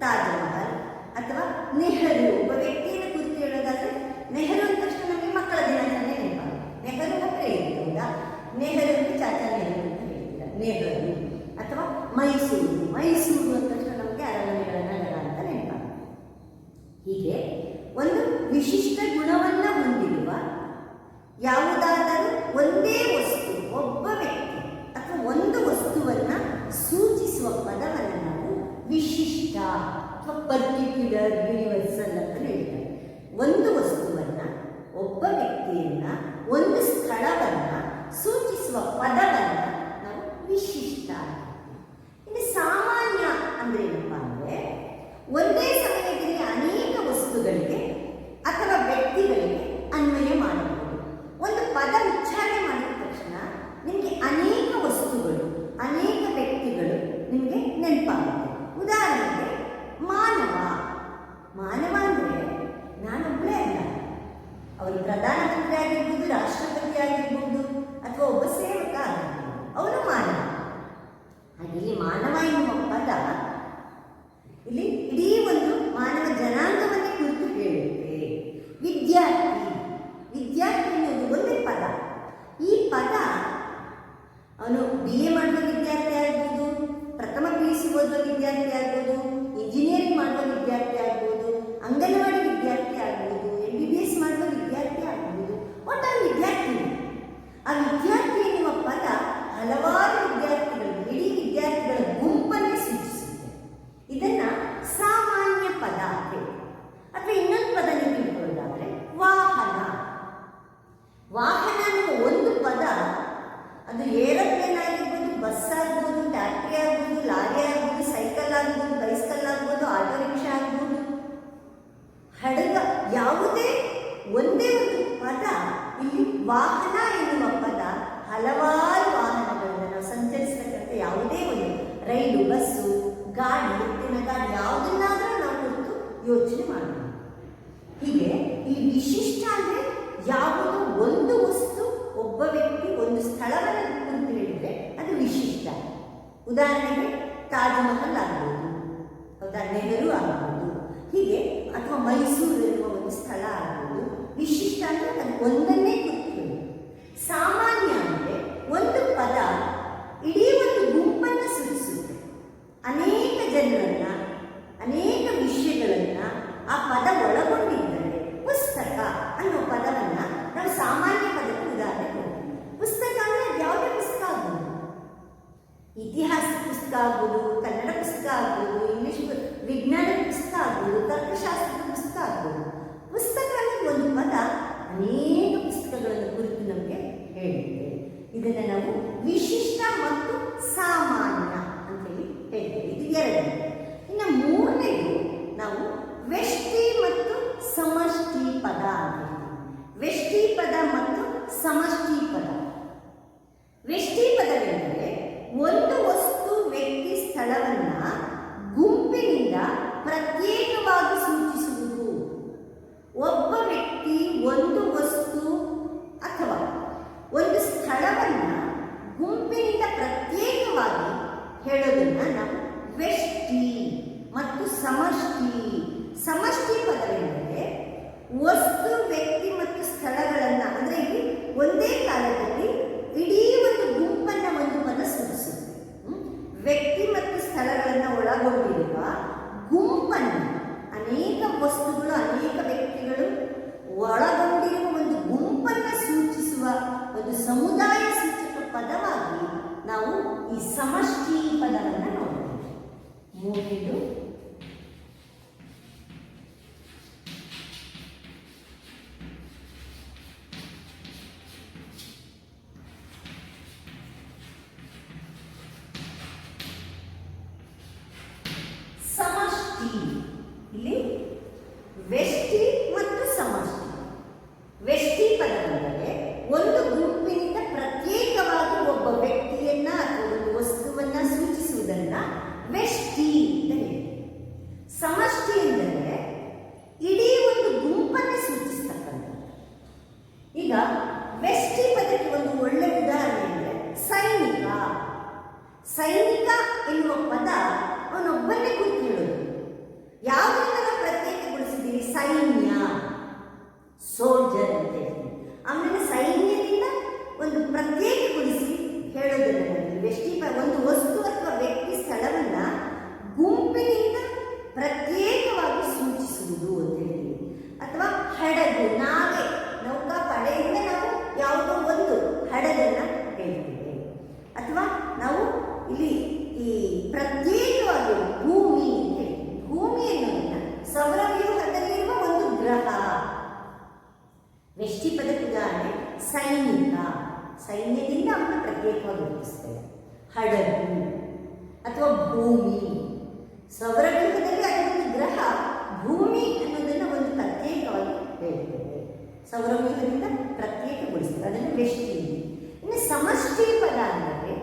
ತಾಜ್ ಮಹಲ್ ಅಥವಾ ನೆಹರು, ಒಬ್ಬ ವ್ಯಕ್ತಿಯನ್ನು ಕುರಿತು ಹೇಳೋದಾದ್ರೆ ನೆಹರು ಅಂದ ತಕ್ಷಣ ನಮಗೆ ಮಕ್ಕಳ ದಿನಾಚರಣೆ ನೆನಪಾಗುತ್ತೆ. ನೆಹರು ಮಕ್ಕಳೇ ಇರುತ್ತೆ, ಹೌದಾ. ನೆಹರು ಅಂತ ಚಾಚಾ ನೆಹರು ಅಂತ ಹೇಳ್ತೀರ, ನೆಹರು. ಅಥವಾ ಮೈಸೂರು ಅಂದ ತಕ್ಷಣ ನಮಗೆ ಅರಮನೆಗಳ ನಗರ ಅಂತ ನೆನಪಾಗುತ್ತೆ. ಹೀಗೆ ಒಂದು ವಿಶಿಷ್ಟ ಗುಣವನ್ನು ಹೊಂದಿರುವ ಯಾವುದಾದರೂ ಒಂದೇ ವಸ್ತು, ಒಬ್ಬ ವ್ಯಕ್ತಿ ಅಥವಾ ಒಂದು ವಸ್ತುವನ್ನು ಸೂಚಿಸುವ ಪದವನ್ನು ನಾವು ವಿಶಿಷ್ಟ ಅಥವಾ ಪರ್ಟಿಕ್ಯುಲರ್, ಯೂನಿವರ್ಸಲ್ ಅಂತ ಹೇಳ್ತಾರೆ. ಒಂದು ವಸ್ತುವನ್ನು, ಒಬ್ಬ ವ್ಯಕ್ತಿಯನ್ನ, ಒಂದು ಸ್ಥಳವನ್ನು ಸೂಚಿಸುವ ಪದವನ್ನು ನಾವು ವಿಶಿಷ್ಟ. ಇನ್ನು ಸಾಮಾನ್ಯ ಅಂದ್ರೆ ಏನಪ್ಪ ಅಂದರೆ ಒಂದೇ ಸಮಯದಲ್ಲಿ ಅನೇಕ ವಸ್ತುಗಳಿಗೆ ಅಥವಾ ವ್ಯಕ್ತಿಗಳಿಗೆ ಅನ್ವಯ ಮಾಡಬಹುದು. ಒಂದು ಪದ ಉಚ್ಚಾರಣೆ ಮಾಡಿದ ತಕ್ಷಣ ನಿಮಗೆ ಅನೇಕ ವಸ್ತುಗಳು, ಅನೇಕ ವ್ಯಕ್ತಿಗಳು ನಿಮಗೆ ಯಾವುದೇ ಒಂದೇ ಒಂದು ಪದ, ಇಲ್ಲಿ ವಾಹನ ಎನ್ನುವ ಪದ ಹಲವಾರು ವಾಹನಗಳನ್ನು ನಾವು ಸಂಚರಿಸತಕ್ಕಂಥ ಯಾವುದೇ ಒಂದು ರೈಲು, ಬಸ್ಸು, ಗಾಡಿ, ಎತ್ತಿನ ಗಾಡಿ ಯಾವುದನ್ನಾದರೂ ನಾವು ಕುರಿತು ಯೋಚನೆ ಮಾಡಬಹುದು. ಹೀಗೆ ಇಲ್ಲಿ ವಿಶಿಷ್ಟ ಅಂದರೆ ಯಾವುದೋ ಒಂದು ವಸ್ತು, ಒಬ್ಬ ವ್ಯಕ್ತಿ, ಒಂದು ಸ್ಥಳವನ್ನು ಕುರಿತು ಹೇಳಿದರೆ ಅದು ವಿಶಿಷ್ಟ. ಉದಾಹರಣೆಗೆ ತಾಜ್ ಮಹಲ್ ಆಗ್ಬೋದು, ಹೌದಾ, ನೆಹರು ಆಗ್ಬೋದು, ಹೀಗೆ, ಅಥವಾ ಮೈಸೂರು ಎನ್ನುವ ಒಂದು ಸ್ಥಳ ಆಗ್ಬೋದು. ವಿಶಿಷ್ಟ ಅಂದರೆ ಅದು ಒಂದನ್ನೇ ಕುರಿತು. ಸಾಮಾನ್ಯ ಅಂದರೆ ಒಂದು ಪದ ಇಡೀ ಒಂದು ಗುಂಪನ್ನು ಸೂಚಿಸುತ್ತೆ. ಅನೇಕ ಜನರನ್ನ, ಅನೇಕ ವಿಷಯಗಳನ್ನ ಆ ಪದ ಒಳಗೊಂಡಿದ್ದರೆ ಪುಸ್ತಕ ಅನ್ನೋ ಪದವನ್ನ ನಾವು ಸಾಮಾನ್ಯ ಪದಕ್ಕೆ ಉದಾಹರಣೆ ಕೊಡ್ತೀವಿ. ಪುಸ್ತಕ ಅಂದರೆ ಯಾವುದೇ ಪುಸ್ತಕ ಆಗ್ಬೋದು, ಇತಿಹಾಸ ಪುಸ್ತಕ ಆಗ್ಬೋದು, ಕನ್ನಡ ಪುಸ್ತಕ ಆಗ್ಬೋದು, ಇಂಗ್ಲಿಷ್ ವಿಜ್ಞಾನದ ಪುಸ್ತಕ ಆಗ್ಬೋದು, ತರ್ಕಶಾಸ್ತ್ರದ ಪುಸ್ತಕ ಆಗ್ಬೋದು. ಪುಸ್ತಕ ಅನ್ನೋದು ಒಂದು ಪದ ಅನೇಕ ಪುಸ್ತಕಗಳನ್ನು ಕುರಿತು ನಮಗೆ ಹೇಳುತ್ತೆ. ಇದನ್ನು ನಾವು ವಿಶಿಷ್ಟ ಮತ್ತು ಸಾಮಾನ್ಯ ಅಂತೇಳಿ ಹೇಳ್ತೇವೆ. ಇದು ಎರಡನೇ. ಇನ್ನು ಮೂರನೇದು ನಾವು ವ್ಯಷ್ಟಿ ಮತ್ತು ಸಮಷ್ಟಿ ಪದ ಅಂತ ಹೇಳ್ತೀವಿ. ವ್ಯಷ್ಟಿ ಪದ ಮತ್ತು ಸಮಷ್ಟಿ ಪದ. ವ್ಯಷ್ಟಿ ಪದವೆಂದರೆ ಒಂದು ವಸ್ತು, ವ್ಯಕ್ತಿ, ಸ್ಥಳವನ್ನ ಗುಂಪಿನಿಂದ ಪ್ರತ್ಯೇಕವಾಗಿ ಸೂಚಿಸುವುದು. ಒಬ್ಬ ವ್ಯಕ್ತಿ, ಒಂದು ವಸ್ತು ಅಥವಾ ಒಂದು ಸ್ಥಳವನ್ನ ಗುಂಪಿನಿಂದ ಪ್ರತ್ಯೇಕವಾಗಿ ಹೇಳೋದನ್ನ ನಾವು ವ್ಯಷ್ಟಿ ಮತ್ತು ಸಮಷ್ಟಿ. ಸಮಷ್ಟಿ ಪದವೆಂದರೆ ವಸ್ತು, ವ್ಯಕ್ತಿ ಮತ್ತು ಸ್ಥಳಗಳನ್ನು, ಅಂದರೆ ಇಲ್ಲಿ ಒಂದೇ ಕಾಲದಲ್ಲಿ ಇಡೀ ಒಂದು ಗುಂಪನ್ನು ಒಂದು ಪದ ಸೂಚಿಸುತ್ತೆ. ವ್ಯಕ್ತಿ ಮತ್ತು ಸ್ಥಳಗಳನ್ನು ಒಳಗೊಂಡಿರುವ ಗುಂಪನ್ನು, ಅನೇಕ ವಸ್ತುಗಳು, ಅನೇಕ ವ್ಯಕ್ತಿಗಳು ಒಳಗೊಂಡಿರುವ ಒಂದು ಗುಂಪನ್ನು ಸೂಚಿಸುವ ಒಂದು ಸಮುದಾಯ ಸೂಚಕ ಪದವಾಗಿ ನಾವು ಈ ಸಮಷ್ಟಿ ಪದವನ್ನು ನೋಡ್ತೇವೆ. ಮೂರನೇದು ಸಮಷ್ಟಿ. ಇಲ್ಲಿ ವ್ಯಷ್ಟಿ ಮತ್ತು ಸಮಷ್ಟಿ. ವ್ಯಷ್ಟಿ ಪದವೆಂದರೆ ಒಂದು ಗುಂಪಿನಿಂದ ಪ್ರತ್ಯೇಕವಾಗಿ ಒಬ್ಬ ವ್ಯಕ್ತಿಯನ್ನ ಅಥವಾ ಒಂದು ವಸ್ತುವನ್ನ ಸೂಚಿಸುವುದನ್ನ ವ್ಯಷ್ಟಿ ಅಂತ ಹೇಳಿ. ಸಮಷ್ಟಿ ಎಂದರೆ ಇಡೀ ಒಂದು ಗುಂಪನ್ನು ಸೂಚಿಸ್ತಕ್ಕಂಥದ್ದು. ಈಗ ವ್ಯಷ್ಟಿ ಪದಕ್ಕೆ ಒಂದು ಒಳ್ಳೆ ಉದಾಹರಣೆ ಅಂದರೆ ಸೈನಿಕ. ಸೈನಿಕ ಎನ್ನುವ ಪದ ಅವನೊಬ್ಬನ್ನೇ ಕುರಿತು ಹೇಳೋದು. ಯಾವುದನ್ನ ನಾವು ಪ್ರತ್ಯೇಕಗೊಳಿಸಿದ್ದೀವಿ? ಸೈನ್ಯ, ಸೋಲ್ಜರ್ ಅಂತ ಹೇಳ್ತೀವಿ. ಆಮೇಲೆ ಸೈನ್ಯದಿಂದ ಒಂದು ಪ್ರತ್ಯೇಕಗೊಳಿಸಿ ಹೇಳೋದನ್ನ ವ್ಯಷ್ಟಿ ಒಂದು ವಸ್ತು ಅಥವಾ ವ್ಯಕ್ತಿ, ಸ್ಥಳವನ್ನ ಗುಂಪಿನಿಂದ ಪ್ರತ್ಯೇಕವಾಗಿ ಸೂಚಿಸುವುದು ಅಂತ ಹೇಳ್ತೀವಿ. ಅಥವಾ ಹಡಗು, ನಾವೇ, ನೌಕಾ ಪಡೆಯಿಂದ ನಾವು ಯಾವುದೋ ಒಂದು ಹಡಗನ್ನ ಹೇಳ್ತೀವಿ. ಅಥವಾ ನಾವು ಇಲ್ಲಿ ಈ ಪ್ರತ್ಯೇಕವಾಗಿ ಭೂಮಿ ಅಂತ ಹೇಳ್ತೀವಿ. ಭೂಮಿ ಅನ್ನೋದನ್ನ ಸೌರವ್ಯೂಹದಲ್ಲಿರುವ ಒಂದು ಗ್ರಹ. ವ್ಯಷ್ಟಿ ಪದಕ್ಕೆ ಉದಾಹರಣೆ ಸೈನಿಕ, ಸೈನ್ಯದಿಂದ ಅವನ್ನ ಪ್ರತ್ಯೇಕವಾಗಿ ಗುರುತಿಸ್ತೇವೆ. ಹಡಗು ಅಥವಾ ಭೂಮಿ, ಸೌರವ್ಯೂಹದಲ್ಲಿ ಅದೊಂದು ಗ್ರಹ. ಭೂಮಿ ಅನ್ನೋದನ್ನು ಒಂದು ಪ್ರತ್ಯೇಕವಾಗಿ ಹೇಳ್ತೇವೆ, ಸೌರವ್ಯೂಹದಿಂದ ಪ್ರತ್ಯೇಕಗೊಳಿಸ್ತೇವೆ, ಅದನ್ನು ವ್ಯಷ್ಟಿ. ಇನ್ನು ಸಮಷ್ಟಿ ಪದ ಅಂದರೆ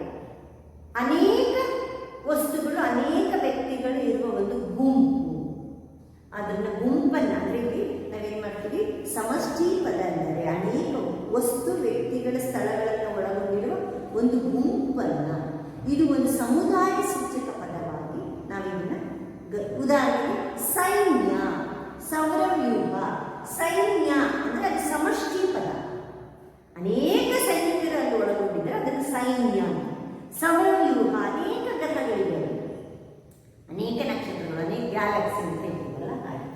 ಅನೇಕ ವಸ್ತುಗಳು, ಅನೇಕ ವ್ಯಕ್ತಿಗಳು ಇರುವ ಒಂದು ಗುಂಪು. ಅದನ್ನ ಗುಂಪನ್ನ, ಅಂದರೆ ಇಲ್ಲಿ ನಾವೇನು ಮಾಡ್ತೀವಿ, ಸಮಷ್ಟಿ ಪದ ಅಂದರೆ ಅನೇಕ ವಸ್ತು, ವ್ಯಕ್ತಿಗಳ, ಸ್ಥಳಗಳನ್ನು ಒಳಗೊಂಡಿರುವ ಒಂದು ಗುಂಪನ್ನ. ಇದು ಒಂದು ಸಮುದಾಯ ಸೂಚಕ ಪದವಾಗಿ ನಾವಿದನ್ನ ಉದಾಹರಣೆಗೆ ಸೈನ್ಯ, ಸೌರವ್ಯೂಹ. ಸೈನ್ಯ ಅಂದರೆ ಅದು ಸಮಷ್ಟಿ ಪದ. ಅನೇಕ ಸೈನಿಕರಲ್ಲಿ ಒಳಗೊಂಡಿದ್ದರೆ ಅದನ್ನು ಸೈನ್ಯ. ಸೌರವ್ಯೂಹ, ಅನೇಕ ಗ್ರಹಗಳಿವೆ, ಅನೇಕ ನಕ್ಷತ್ರಗಳು, ಅನೇಕ ಗ್ಯಾಲಕ್ಸಿ ಅಂತ ಹೇಳ್ತೀವಲ್ಲ ಹಾಗೆ.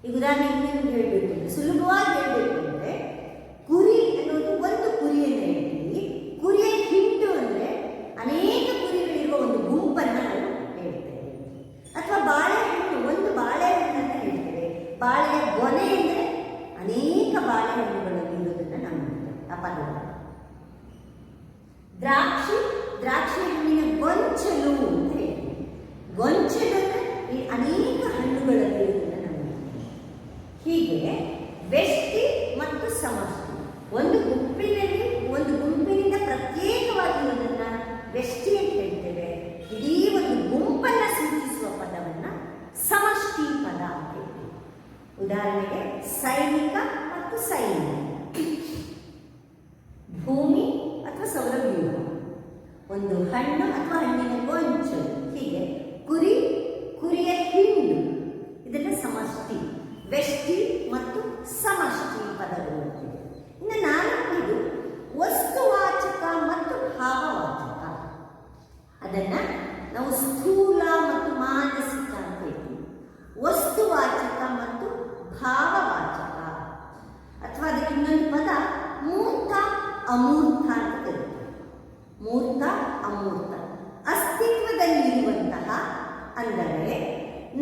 ಈಗ ಉದಾಹರಣೆಗೆ ನಿಮ್ಗೆ ಹೇಳಬೇಕು ಅಂದರೆ, ಸುಲಭವಾಗಿ ಹೇಳಬೇಕು ಅಂದರೆ, ಕುರಿ ಅನ್ನೋದು ಒಂದು ಕುರಿಯನ್ನು ಹೇಳ್ತೀವಿ. ಕುರಿಯ ಹಿಂಡು ಅಂದರೆ ಅನೇಕ ಕುರಿಗಳಿರುವ ಒಂದು ಗುಂಪನ್ನು ನಾವು ಹೇಳ್ತೇವೆ. ಅಥವಾ ಬಾಳೆಹಣ್ಣು, ಒಂದು ಬಾಳೆಹಣ್ಣನ್ನು ಹೇಳ್ತೇವೆ. ಬಾಳೆಯ ಗೊನೆ ಅಂದರೆ ಅನೇಕ ಬಾಳೆಹಣ್ಣುಗಳಲ್ಲಿ ಇರೋದನ್ನು ನಾವು ನೋಡ್ತೇವೆ ಆ ಪದವನ್ನು. ದ್ರಾಕ್ಷಿ, ದ್ರಾಕ್ಷಿ ಹಣ್ಣಿನ ಗೊಂಚಲು ಅಂತ ಹೇಳ್ತೀವಿ. ಗೊಂಚಲು ಅಂದರೆ ಈ ಅನೇಕ ಹಣ್ಣುಗಳಲ್ಲಿ ಇರೋದನ್ನು ನಾವು ನೋಡ್ತೇವೆ. ಹೀಗೆ ವ್ಯಷ್ಟಿ ಮತ್ತು ಸಮಷ್ಟಿ. ಒಂದು ಗುಂಪಿನಿಂದ ಪ್ರತ್ಯೇಕವಾಗಿರುವುದನ್ನ ವ್ಯಷ್ಟಿ ಅಂತ ಹೇಳ್ತೇವೆ. ಇಡೀ ಒಂದು ಗುಂಪನ್ನ ಸೂಚಿಸುವ ಪದವನ್ನ ಸಮಷ್ಟಿ ಪದ ಅಂತ ಹೇಳ್ತೇವೆ. ಉದಾಹರಣೆಗೆ ಸೈನಿಕ ಮತ್ತು ಸೈನ್ಯ, ಭೂಮಿ ಅಥವಾ ಸೌರವ್ಯೂಹ, ಒಂದು ಹಣ್ಣು ಅಥವಾ ಹಣ್ಣಿನ ಗೊಂಚು, ಹೀಗೆ ಕುರಿಯ ಹಿಂಡು, ಇದೆಲ್ಲ ಸಮಷ್ಟಿ, ವ್ಯಷ್ಟಿ ಮತ್ತು ಸಮಷ್ಟಿ ಪದಗಳು. ಇನ್ನು ನಾಲ್ಕನೇದು ವಸ್ತುವಾಚಕ ಮತ್ತು ಭಾವವಾಚಕ. ಅದನ್ನ ನಾವು ಸ್ಥೂಲ ಮತ್ತು ಮಾನಸಿಕ ಅಂತ ಹೇಳ್ತೀವಿ. ವಸ್ತುವಾಚಕ ಮತ್ತು ಭಾವವಾಚಕ, ಅಥವಾ ಅದಕ್ಕೆ ಇನ್ನೊಂದು ಪದ ಮೂರ್ತ ಅಮೂರ್ತ ಅಂತ ಕರೀತಾರೆ. ಮೂರ್ತ ಅಮೂರ್ತ, ಅಸ್ತಿತ್ವದಲ್ಲಿರುವಂತಹ ಅಂದರೆ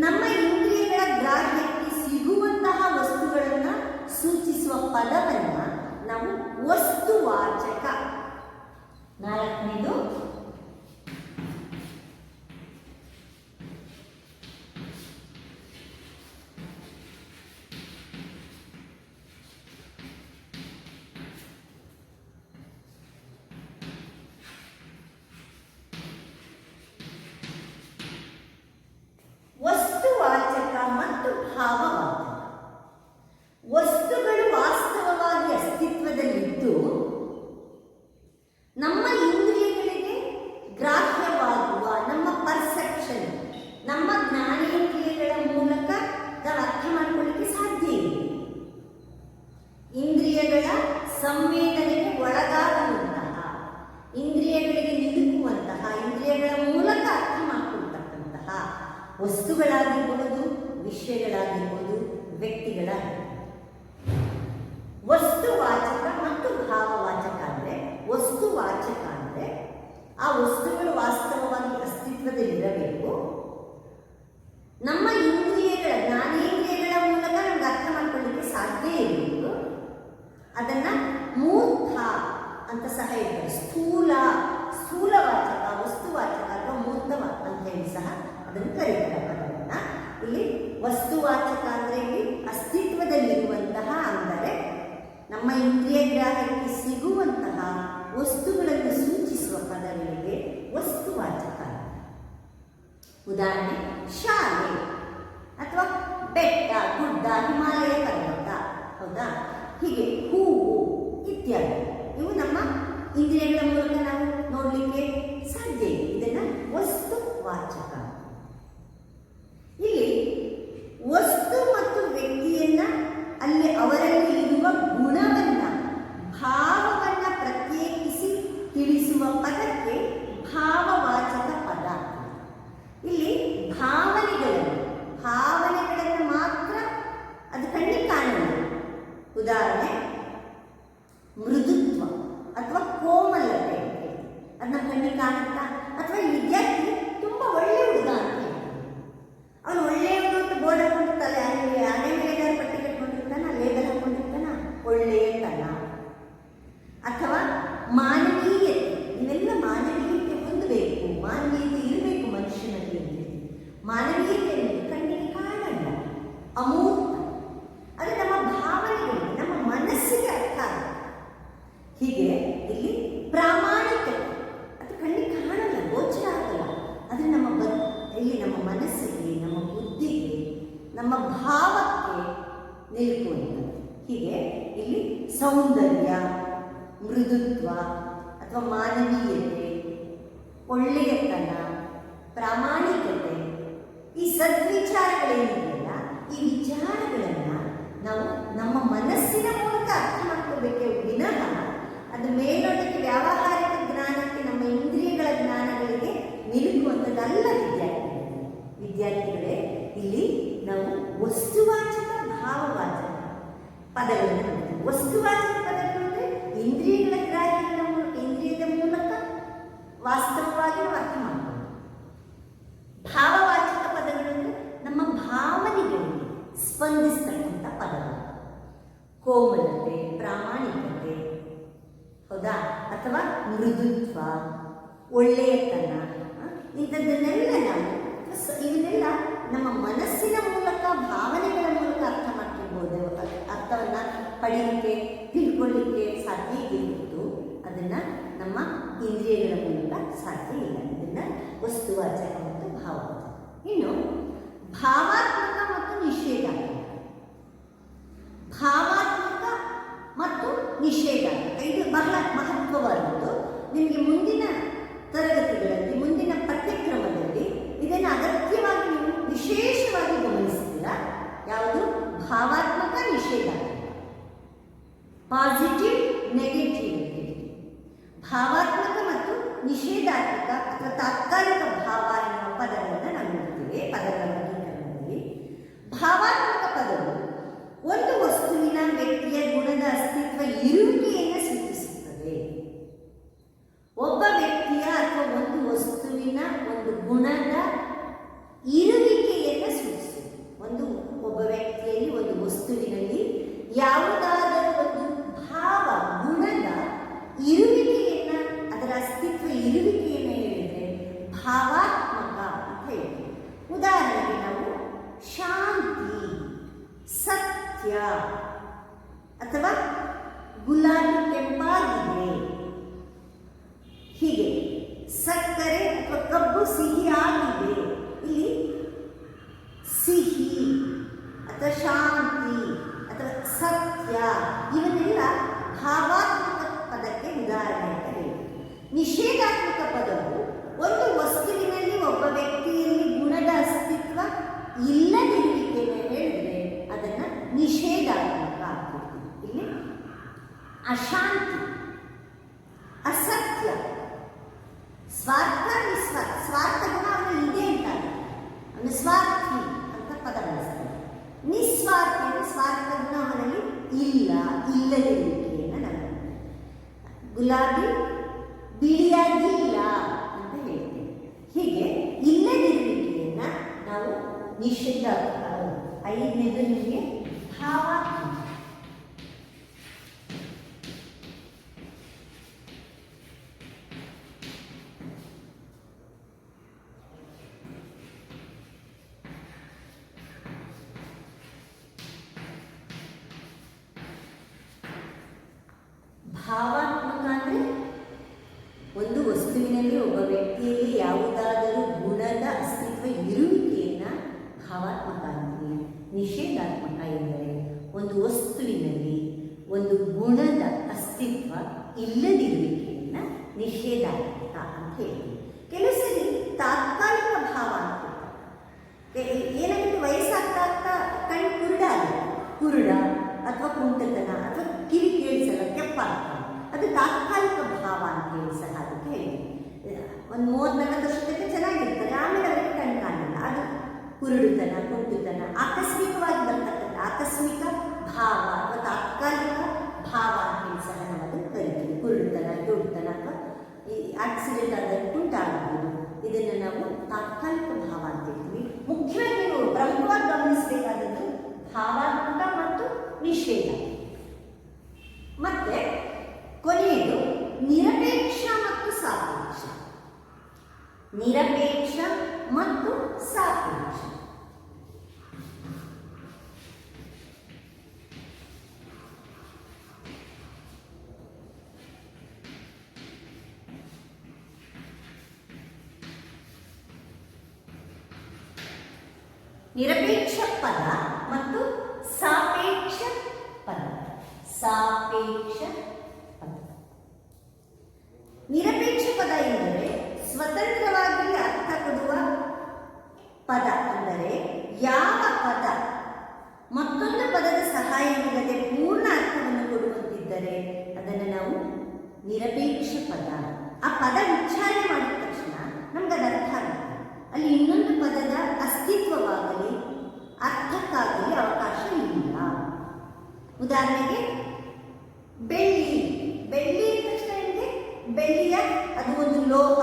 ನಮ್ಮ ಇಂದ್ರಿಯಗಳ ಗ್ರಾಹ್ಯಕ್ಕೆ ಸಿಗುವಂತಹ ವಸ್ತುಗಳನ್ನು ಸೂಚಿಸುವ ಪದವನ್ನ ನಾವು ವಸ್ತುವಾಚಕ. ನಾಲ್ಕನೇದು ವಸ್ತುವಾಚಕ ಮತ್ತು ಭಾವವಾಚಕ. ವಸ್ತುಗಳು ವಾಸ್ತವವಾಗಿ ಅಸ್ತಿತ್ವದಲ್ಲಿದ್ದು ನಮ್ಮ ಇಂದ್ರಿಯಗಳಿಗೆ ಗ್ರಾಹ್ಯವಾಗುವ, ನಮ್ಮ ಪರ್ಸೆಪ್ಷನ್, ನಮ್ಮ ಜ್ಞಾನೇಂದ್ರಿಯಗಳ ಮೂಲಕ ನಾವು ಅರ್ಥ ಮಾಡಿಕೊಳ್ಳಿಕ್ಕೆ ಸಾಧ್ಯ ಇದೆ. ಇಂದ್ರಿಯಗಳ ಸಂವೇದನೆಗೆ ಒಳಗಾಗುವಂತಹ, ಇಂದ್ರಿಯಗಳಿಗೆ ನಿಲುಕುವಂತಹ, ಇಂದ್ರಿಯಗಳ ಮೂಲಕ ಅರ್ಥ ಮಾಡಿಕೊಳ್ತಕ್ಕಂತಹ ವಸ್ತುಗಳಾಗಿರ್ಬೋದು, ವಿಷಯಗಳಾಗಿರ್ಬೋದು, ವ್ಯಕ್ತಿಗಳಾಗಿರ್ಬೋದು. ವಸ್ತುವಾಚಕ ಮತ್ತು ಭಾವವಾಚಕ ಅಂದರೆ, ವಸ್ತುವಾಚಕ ಅಂದರೆ ಆ ವಸ್ತುಗಳು ವಾಸ್ತವವಾಗಿ ಅಸ್ತಿತ್ವದಲ್ಲಿರಬೇಕು, ನಮ್ಮ ಇಂದ್ರಿಯಗಳ, ಜ್ಞಾನೇಂದ್ರಿಯಗಳ ಮೂಲಕ ನಮ್ಗೆ ಅರ್ಥ ಮಾಡ್ಕೊಳ್ಳಿಕ್ಕೆ ಸಾಧ್ಯ ಇರಬೇಕು. ಅದನ್ನ ಮೂರ್ತ ಅಂತ ಸಹ ಹೇಳ್ತಾರೆ. ಸ್ಥೂಲವಾಚಕ, ವಸ್ತುವಾಚಕ ಅಥವಾ ಮೂರ್ತ ಅಂತ ಹೇಳಿ ಸಹ ಅದನ್ನು ಕರೀತಾರೆ ಪದವನ್ನ. ಇಲ್ಲಿ ವಸ್ತುವಾಚಕ ಅಂದ್ರೆ ಇಲ್ಲಿ ಅಸ್ತಿತ್ವದಲ್ಲಿರುವಂತಹ, ಅಂದರೆ ನಮ್ಮ ಇಂದ್ರಿಯ ಗ್ರಾಹ್ಯಕ್ಕೆ ಸಿಗುವಂತಹ ವಸ್ತುಗಳನ್ನು ಸೂಚಿಸುವ ಪದಗಳಿಗೆ ವಸ್ತುವಾಚಕ. ಉದಾಹರಣೆ ಶಾಲೆ ಅಥವಾ ಬೆಟ್ಟ, ಗುಡ್ಡ, ಹಿಮಾಲಯ ಪರ್ವತ, ಹೌದಾ, ಹೀಗೆ ಹೂವು ಇತ್ಯಾದಿ. ಇವು ನಮ್ಮ ಇಂದ್ರಿಯಗಳ ಮೂಲಕ ನಾವು ನೋಡಲಿಕ್ಕೆ ಸಾಧ್ಯ ಇದೆ. ಇದನ್ನ ವಸ್ತುವಾಚಕ. ಇಲ್ಲಿ ವಸ್ತು ಮತ್ತು ವ್ಯಕ್ತಿಯನ್ನ, ಅಲ್ಲಿ ಅವರಲ್ಲಿ ಇರುವ ಗುಣವನ್ನ, ಭಾವವನ್ನ ಪ್ರತ್ಯೇಕಿಸಿ ತಿಳಿಸುವ ಪದಕ್ಕೆ ಭಾವವಾಚಕ ಪದ. ಇಲ್ಲಿ ಭಾವನೆಗಳನ್ನು ಮಾತ್ರ ಅದು ಕಣ್ಣಿಗೆ ಕಾಣುವುದು. ಉದಾಹರಣೆ ಮೃದುತ್ವ ಅಥವಾ ಕೋಮಲತೆ, ಅದನ್ನ ಕಣ್ಣಿಗೆ ಕಾಣುತ್ತಾ? ಅಥವಾ ಈ ವಿದ್ಯಾರ್ಥಿ ತುಂಬಾ ಒಳ್ಳೆಯ ಹುಡುಗ ಅಂತ ಹೇಳ್ತೀವಿ, ಅವನು ಒಳ್ಳೆಯವನು ಅಂತ ಬೋರ್ಡ್ ಹಾಕೊಂಡಿರ್ತಾನೆ, ಆನೆ ಮೇಲೆ ಪಟ್ಟಿ ಕಟ್ಕೊಂಡಿರ್ತಾನ, ಲೇಬಲ್ ಹಾಕೊಂಡಿರ್ತಾನ, ಒಳ್ಳೆಯತನ. ಅಥವಾ ಮಾನವೀಯತೆ, ಇವೆಲ್ಲ ಮಾನವೀಯತೆ ಹೊಂದಬೇಕು, ಮಾನವೀಯತೆ ಇರಬೇಕು ಮನುಷ್ಯನಲ್ಲಿ ಅಂತ ಹೇಳ್ತೀವಿ. ಮಾನವೀಯತೆ ಕಣ್ಣಿಗೆ ಕಾಣಲ್ಲ. ಅಮೂರ್ತ, ಅದು ನಮ್ಮ ಭಾವನೆಗಳಿಗೆ, ನಮ್ಮ ಮನಸ್ಸಿಗೆ ಅರ್ಥ ಆಗುತ್ತೆ. ಹೀಗೆ ಇಲ್ಲಿ ಪ್ರಾಮಾಣಿಕತೆ, ಅದು ಕಣ್ಣಿಗೆ ಕಾಣಲ್ಲ, ಗೋಚರ ಆಗಲ್ಲ, ಆದರೆ ಇಲ್ಲಿ ನಮ್ಮ ಮನಸ್ಸಿಗೆ, ನಮ್ಮ ಬುದ್ಧಿಗೆ, ನಮ್ಮ ಭಾವಕ್ಕೆ ನಿಲುಕುವಂಥದ್ದು. ಹೀಗೆ ಇಲ್ಲಿ ಸೌಂದರ್ಯ, ಮೃದುತ್ವ ಅಥವಾ ಮಾನವೀಯತೆ, ಒಳ್ಳೆಯತನ, ಪ್ರಾಮಾಣಿಕತೆ, ಈ ಸದ್ವಿಚಾರಗಳೇನಿದೆಯಲ್ಲ, ಈ ವಿಚಾರಗಳನ್ನು ನಾವು ನಮ್ಮ ಮನಸ್ಸಿನ ಮೂಲಕ ಅರ್ಥ ಮಾಡ್ಕೋಬೇಕೆ ವಿನಃ ಅದು ಮೇಲ್ನೋಟಕ್ಕೆ ವ್ಯಾವಹಾರಿಕ ಜ್ಞಾನಕ್ಕೆ, ನಮ್ಮ ಇಂದ್ರಿಯಗಳ ಜ್ಞಾನಗಳಿಗೆ ನಿಲುಕುವಂಥದ್ದಲ್ಲ. ವಿದ್ಯಾರ್ಥಿಗಳೇ, ಇಲ್ಲಿ ನಾವು ವಸ್ತುವಾಚಕ, ಭಾವವಾಚಕ ಪದಗಳನ್ನು ನೋಡ್ತೀವಿ. ವಸ್ತುವಾಚಕ ಪದಗಳು ಅಂದರೆ ಇಂದ್ರಿಯಗಳ ಗ್ರಾಹ್ಯಗಳ ಮೂಲಕ, ಇಂದ್ರಿಯದ ಮೂಲಕ ವಾಸ್ತವವಾಗಿ ನಾವು ಅರ್ಥ ಮಾಡ್ತೀವಿ. ಭಾವವಾಚಕ ಪದಗಳು ಅಂದರೆ ನಮ್ಮ ಭಾವನೆಗಳಿಗೆ ಸ್ಪಂದಿಸ್ತಕ್ಕಂಥ ಪದಗಳು. ಕೋಮಲತೆ, ಪ್ರಾಮಾಣಿಕತೆ, ಹೌದಾ, ಅಥವಾ ಮೃದುತ್ವ, ಒಳ್ಳೆಯತನ, ಇಂಥದ್ದನ್ನೆಲ್ಲ ನಾವು ಇವನ್ನೆಲ್ಲ ನಮ್ಮ ಮನಸ್ಸಿನ ಮೂಲಕ, ಭಾವನೆಗಳ ಮೂಲಕ ಅರ್ಥ ಮಾಡ್ಕೊಳ್ಬೋದು, ಅರ್ಥ ಅರ್ಥವನ್ನು ಪಡೀಲಿಕ್ಕೆ ತಿಳ್ಕೊಳ್ಳಿಕ್ಕೆ ಸಾಧ್ಯ ಇರುವುದು ಅದನ್ನು ನಮ್ಮ ಇಂದ್ರಿಯಗಳ ಮೂಲಕ ಸಾಧ್ಯ ಇಲ್ಲ. ಇದನ್ನು ವಸ್ತುವಾಚಕ ಮತ್ತು ಭಾವವಾಚಕ. ಇನ್ನು ಭಾವಾತ್ಮಕ ಮತ್ತು ನಿಷೇಧಾತ್ಮಕ. ಭಾವಾತ್ಮಕ ಮತ್ತು ನಿಷೇಧಾತ್ಮಕ ಇದು ಬಹಳ ಮಹತ್ವವಾದದ್ದು. ನಿಮಗೆ ಮುಂದಿನ ತರಗತಿಗಳಲ್ಲಿ ಮುಂದಿನ ಪಠ್ಯಕ್ರಮದಲ್ಲಿ ಇದನ್ನು ಅಗತ್ಯವಾಗಿ ನೀವು ವಿಶೇಷವಾಗಿ ಗಮನಿಸ್ತೀರಾ. ಯಾವುದು? ಭಾವಾತ್ಮಕ, ನಿಷೇಧಾತ್ಮಕ. Positive, negative. ಭಾವಾತ್ಮಕ ಮತ್ತು ನಿಷೇಧಾತ್ಮಕ ಅಥವಾ ತಾತ್ಕಾಲಿಕ ಭಾವ ಎನ್ನುವ ಪದಗಳನ್ನು ನಾವು ನೋಡ್ತೀವಿ ಪದಗಳ ವರ್ಗೀಕರಣದಲ್ಲಿ. ಭಾವಾತ್ಮಕ ಪದವು ಒಂದು ವಸ್ತುವಿನ, ವ್ಯಕ್ತಿಯ, ಗುಣದ ಅಸ್ತಿತ್ವ ಇರುವಿಕೆಯನ್ನು ಸೂಚಿಸುತ್ತದೆ. ಒಬ್ಬ ವ್ಯಕ್ತಿಯ ಅಥವಾ ಒಂದು ವಸ್ತುವಿನ, ಒಂದು ಗುಣದ ಇರುವಿಕೆಯನ್ನು ಸೂಚಿಸುತ್ತದೆ. ಒಬ್ಬ ವ್ಯಕ್ತಿಯಲ್ಲಿ, ಒಂದು ವಸ್ತುವಿನಲ್ಲಿ ಯಾವುದಾದರೂ ಒಂದು ಭಾವ, ಗುಣದ ಇರುವಿಕೆಯನ್ನ, ಅದರ ಅಸ್ತಿತ್ವ ಇರುವಿಕೆಯನ್ನು ಹೇಳಿದರೆ ಭಾವಾತ್ಮಕ ಅಂತ ಹೇಳ್ತೀವಿ. ಉದಾಹರಣೆಗೆ ನಾವು ಶಾಂತಿ, ಸತ್ಯ, ಅಥವಾ ಗುಲಾಬಿ ಕೆಂಪಾಗಿದೆ, ಹೀಗೆ ಸಕ್ಕರೆ ಅಥವಾ ಕಬ್ಬು ಸಿಹಿಯಾಗಿದೆ. ಇಲ್ಲಿ ಸಿಹಿ ಅಥವಾ ಶಾಂತಿ ಅಥವಾ ಸತ್ಯ ಇವನ್ನೆಲ್ಲ ಭಾವಾತ್ಮಕ ಪದಕ್ಕೆ ಉದಾಹರಣೆ ಅಂತ ಹೇಳಿ. ನಿಷೇಧಾತ್ಮಕ ಪದವು ಒಂದು ವಸ್ತುವಿನಲ್ಲಿ, ಒಬ್ಬ ವ್ಯಕ್ತಿಯಲ್ಲಿ ಗುಣದ ಅಸ್ತಿತ್ವ ಇಲ್ಲದಿರುವಿಕೆಯನ್ನು ಹೇಳಿದ್ರೆ ಅದನ್ನು ನಿಷೇಧಾತ್ಮಕ ಆಗ್ತದೆ. ಇಲ್ಲಿ ಅಶಾಂತಿ, ಅಸತ್ಯ, ಸ್ವಾರ್ಥ, ನಿಸ್ವಾರ್ಥ. ಸ್ವಾರ್ಥ ಗುಣ ಅವನಲ್ಲಿ ಇದೆ ಅಂತ, ಅವನು ಸ್ವಾರ್ಥಿ ಅಂತ ಪದ ಬಳಸ್ತಾರೆ. ನಿಸ್ವಾರ್ಥಿ ಅಂದರೆ ಸ್ವಾರ್ಥ ಗುಣ ಅವನಲ್ಲಿ ಇಲ್ಲದಿರುವಿಕೆಯನ್ನು ನಾವು ಗುಲಾಬಿ ಬಿಳಿಯಾಗಿಲ್ಲ ಅಂತ ಹೇಳ್ತೇವೆ. ಹೀಗೆ ಇಲ್ಲದಿರುವಿಕೆಯನ್ನು ನಾವು ನಿಷೇಧ. ಐದನೇದು ನಿಮಗೆ ಭಾವಾತ್ಮಕ. ಭಾವಾತ್ಮಕ ಅಂದರೆ ಒಂದು ವಸ್ತುವಿನಲ್ಲಿ, ಒಬ್ಬ ವ್ಯಕ್ತಿಯಲ್ಲಿ ಯಾವುದಾದರೂ ಗುಣದ ಅಸ್ತಿತ್ವ ಇರುವಿಕೆಯನ್ನು ಭಾವಾತ್ಮಕ ಅಂತೀವಿ. ನಿಷೇಧಾತ್ಮಕ ಎಂದರೆ ಒಂದು ವಸ್ತುವಿನಲ್ಲಿ ಒಂದು ಗುಣದ ಅಸ್ತಿತ್ವ ಇಲ್ಲದಿರುವಿಕೆಯನ್ನು ನಿಷೇಧಾತ್ಮಕ ಅಂತ ಹೇಳ್ತೀವಿ. ಕೆಲವು ಸರಿ ತಾತ್ಕಾಲಿಕ ಭಾವ ಅಂತ ಏನಾಗುತ್ತೆ, ವಯಸ್ಸಾಗ್ತಾ ಆಗ್ತಾ ಕಣ್ಣು ಕುರುಡ ಅಥವಾ ಕುಂಟತನ ಅಥವಾ ಕಿವಿ ಕೇಳಿಸಲ್ಲ, ಕೆಪ್ಪಾಗ್ತದೆ, ಅದು ತಾತ್ಕಾಲಿಕ ಭಾವ ಅಂತ ಹೇಳಿ ಸಹ ಅದಕ್ಕೆ ಹೇಳಿ. ಒಂದು 34 ವರ್ಷಕ್ಕೆ ಚೆನ್ನಾಗಿರ್ತಾರೆ, ಆಮೇಲೆ ಅವರಿಗೆ ಕಣ್ಣು ಕಾಣಲ್ಲ. ಅದು ಕುರುಡುತನ, ಕುಂಟುತನ, ಆಕಸ್ಮಿಕವಾಗಿ ಬರ್ತಕ್ಕಂಥ ಆಕಸ್ಮಿಕ ಭಾವ ಅಥವಾ ತಾತ್ಕಾಲಿಕ ಭಾವ ಅಂತ ಹೇಳಿ ಸಹ ನಾವು ಅದನ್ನು ಕರಿತೀವಿ. ಕುರುಡುತನ, ಕುರುಡುತನ ಅಥವಾ ಈ ಆಕ್ಸಿಡೆಂಟ್ ಆದಾಗ ಕುಂಟಾಗಬಹುದು, ಇದನ್ನು ನಾವು ತಾತ್ಕಾಲಿಕ ಭಾವ ಅಂತ ಹೇಳ್ತೀವಿ. ಮುಖ್ಯವಾಗಿ ನೀವು ಪ್ರಮುಖವಾಗಿ ಗಮನಿಸಬೇಕಾದದ್ದು ಭಾವಾತ್ಮಕ ಮತ್ತು ನಿಷೇಧ. ಮತ್ತೆ ಕೊನೆಯದು ನಿರಪೇಕ್ಷ ಮತ್ತು ಸಾಪೇಕ್ಷ. ನಿರಪೇಕ್ಷ ಮತ್ತು ಸಾಪೇಕ್ಷ. ನಿರಪೇಕ್ಷ ಪದ ಮತ್ತು ಸಾಪೇಕ್ಷ ಪದ. ಸಾಪೇಕ್ಷ ಪದ. ನಿರಪೇಕ್ಷ ಪದ ಎಂದರೆ ಸ್ವತಂತ್ರವಾಗಿ ಅರ್ಥ ಕೊಡುವ ಪದ. ಅಂದರೆ ಯಾವ ಪದ ಮತ್ತೊಂದು ಪದದ ಸಹಾಯವಿಲ್ಲದೆ ಪೂರ್ಣ ಅರ್ಥವನ್ನು ಕೊಡುವಂತಿದ್ದರೆ ಅದನ್ನು ನಾವು ನಿರಪೇಕ್ಷ ಪದ. ಆ ಪದ ಉಚ್ಚಾರಣೆ ಮಾಡಿದ ತಕ್ಷಣ ನಮ್ಗೆ ಅದು ಅರ್ಥ ಆಗುತ್ತೆ. ಅಲ್ಲಿ ಇನ್ನೊಂದು ಪದದ ಅಸ್ತಿತ್ವವಾಗಲಿ ಅರ್ಥಕ್ಕಾಗಲಿ ಅವಕಾಶ ಇಲ್ಲ. ಉದಾಹರಣೆಗೆ ಬೆಳ್ಳಿ. ಬೆಳ್ಳಿ ಅಂದ ತಕ್ಷಣ ನಿಮಗೆ ಬೆಳ್ಳಿಯ ಅದು ಒಂದು ಲೋಹ,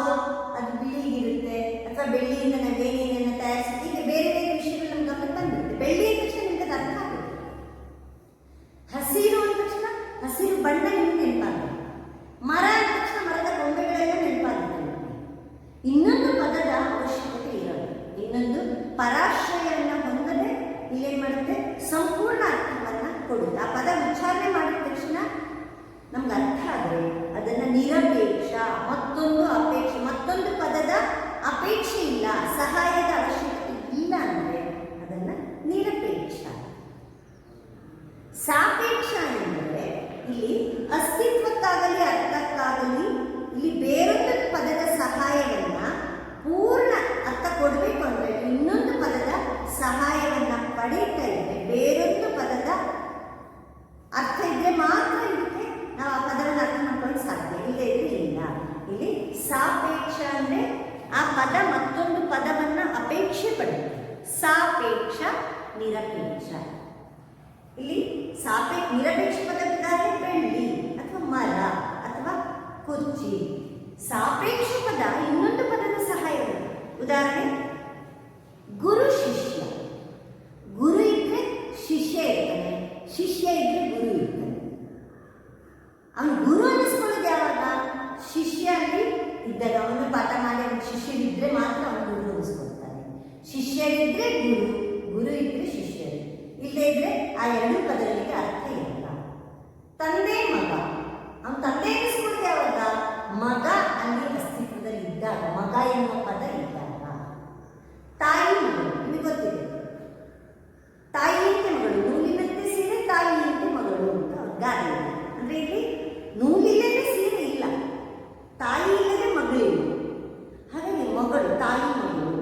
ಅದು ಬಿಳಿಗಿರುತ್ತೆ, ಅಥವಾ ಬೆಳ್ಳಿಯಿಂದ ನಾವು ಏನೇನನ್ನು ತಯಾರಿಸ್ತೀವಿ, ಈಗ ಬೇರೆ ಬೇರೆ ವಿಷಯಗಳು ನಮ್ಮ ಗಮನಕ್ಕೆ ಬಂದಿರುತ್ತೆ. ಬೆಳ್ಳಿ ಅಂದ ತಕ್ಷಣ ನಿಮಗೆ ಅದು ಅರ್ಥ ಆಗುತ್ತೆ. ಹಸಿರು ಅಂದ ತಕ್ಷಣ ಹಸಿರು ಬಣ್ಣ ನಿಮಗೆ ನೆನಪಾಗುತ್ತೆ. ಮರ ಅಂದ ತಕ್ಷಣ ಮರದ ಗೊಂಬೆಗಳೆಲ್ಲ ನೆನಪಾಗುತ್ತೆ. ಇನ್ನೊಂದು ಪದದ ಅವಶ್ಯಕತೆ ಇರೋದು, ಇನ್ನೊಂದು ಪರಾಶ್ರಯವನ್ನು ಹೊಂದದೆ ಇಲ್ಲೇನು ಮಾಡುತ್ತೆ, ಸಂಪೂರ್ಣ ಅರ್ಥವನ್ನು ಕೊಡುತ್ತೆ. ಆ ಪದ ನಮ್ಗೆ ಅರ್ಥ ಆದರೆ ಅದನ್ನು ನಿರಪೇಕ್ಷ, ಮತ್ತೊಂದು ಅಪೇಕ್ಷೆ, ಮತ್ತೊಂದು ಪದದ ಅಪೇಕ್ಷೆ ಇಲ್ಲ, ಸಹಾಯದ ಅವಶ್ಯಕತೆ ಇಲ್ಲ ಅಂದರೆ ಅದನ್ನು ನಿರಪೇಕ್ಷ. ಸಾಪೇಕ್ಷ ಎಂದರೆ ಇಲ್ಲಿ ಅಸ್ತಿತ್ವಕ್ಕಾಗಲಿ ಅರ್ಥಕ್ಕಾಗಲಿ ಇಲ್ಲಿ ಬೇರೊಂದು ಪದದ ಸಹಾಯವನ್ನ ಪೂರ್ಣ ಅರ್ಥ ಕೊಡಬೇಕು ಅಂದರೆ ಇನ್ನೊಂದು ಪದದ ಸಹಾಯವನ್ನ ಪಡೀತಾ ಇದ್ರೆ, ಬೇರೊಂದು ಪದದ ಅರ್ಥ ಇದ್ರೆ ಮಾತ್ರ ಇದಕ್ಕೆ ನಾವು ಆ ಪದವನ್ನು ಅರ್ಥ ಮಾಡ್ಕೊಳ್ಳೋಕೆ ಸಾಧ್ಯ, ಇಲ್ಲೇ ಇದ್ರೆ ಇಲ್ಲ. ಇಲ್ಲಿ ಸಾಪೇಕ್ಷ ಅಂದರೆ ಆ ಪದ ಮತ್ತೊಂದು ಪದವನ್ನ ಅಪೇಕ್ಷೆ ಪಡುತ್ತೆ. ಸಾಪೇಕ್ಷ, ನಿರಪೇಕ್ಷ. ಇಲ್ಲಿ ನಿರಪೇಕ್ಷ ಪದವಿದ್ದಾರೆ ಬೆಳ್ಳಿ ಅಥವಾ ಮರ ಅಥವಾ ಕುರ್ಚಿ. ಸಾಪೇಕ್ಷ ಪದ ಇನ್ನೊಂದು ಪದದ ಸಹಾಯ. ಉದಾಹರಣೆ ಗುರು ಶಿಷ್ಯ. ಗುರು ಇದ್ರೆ ಶಿಷ್ಯ ಇರ್ತಾನೆ, ಶಿಷ್ಯ ಇದ್ರೆ ಗುರು ಇರ್ತಾನೆ. ಅವನು ಗುರು ಅನ್ನಿಸ್ಕೊಳ್ಳೋದು ಯಾವಾಗ? ಶಿಷ್ಯ ಅಲ್ಲಿ ಇದ್ದಾಗ, ಅವನು ಪಾಠ ಮಾಡಿ ಅವನ ಶಿಷ್ಯರಿದ್ರೆ ಮಾತ್ರ ಅವನು ಗುರು ಅನ್ನಿಸ್ಕೊಳ್ತಾನೆ. ಶಿಷ್ಯರಿದ್ರೆ ಗುರು, ಗುರು ಇದ್ರೆ ಶಿಷ್ಯರು. ಇಲ್ಲೇ ಇದ್ರೆ ಆ ಎರಡು ಪದಗಳಿಗೆ ಅರ್ಥ ಇಲ್ಲ. ತಂದೆ ಮಗ, ಅವನು ತಂದೆ ಅನ್ನಿಸ್ಕೊಳ್ಳೋದು ಯಾವಾಗ? ಮಗ ಅಲ್ಲಿ ಅಸ್ತಿತ್ವದಲ್ಲಿ ಇದ್ದಾಗ, ಮಗ ಎನ್ನುವ ಪದ ಇದ್ದಾಗ. ತಾಯಿ ಮಗಳು, ನಿಮಗೆ ಗೊತ್ತಿದೆ, ತಾಯಿಯಂತೆ ಮಗಳು, ನೂಲಿನಂತೆ ಸೀರೆ ತಾಯಿಯಂತೆ ಮಗಳು ಅಂತ ಗಾದೆ. ಅಂದ್ರೆ ಇಲ್ಲಿ ನೂಲಿಲ್ಲದೆ ಸೀರೆ ಇಲ್ಲ, ತಾಯಿ ಇಲ್ಲದೆ ಮಗಳಿಲ್ಲ. ಹಾಗಾಗಿ ಮಗಳು, ತಾಯಿ ಮಗಳು.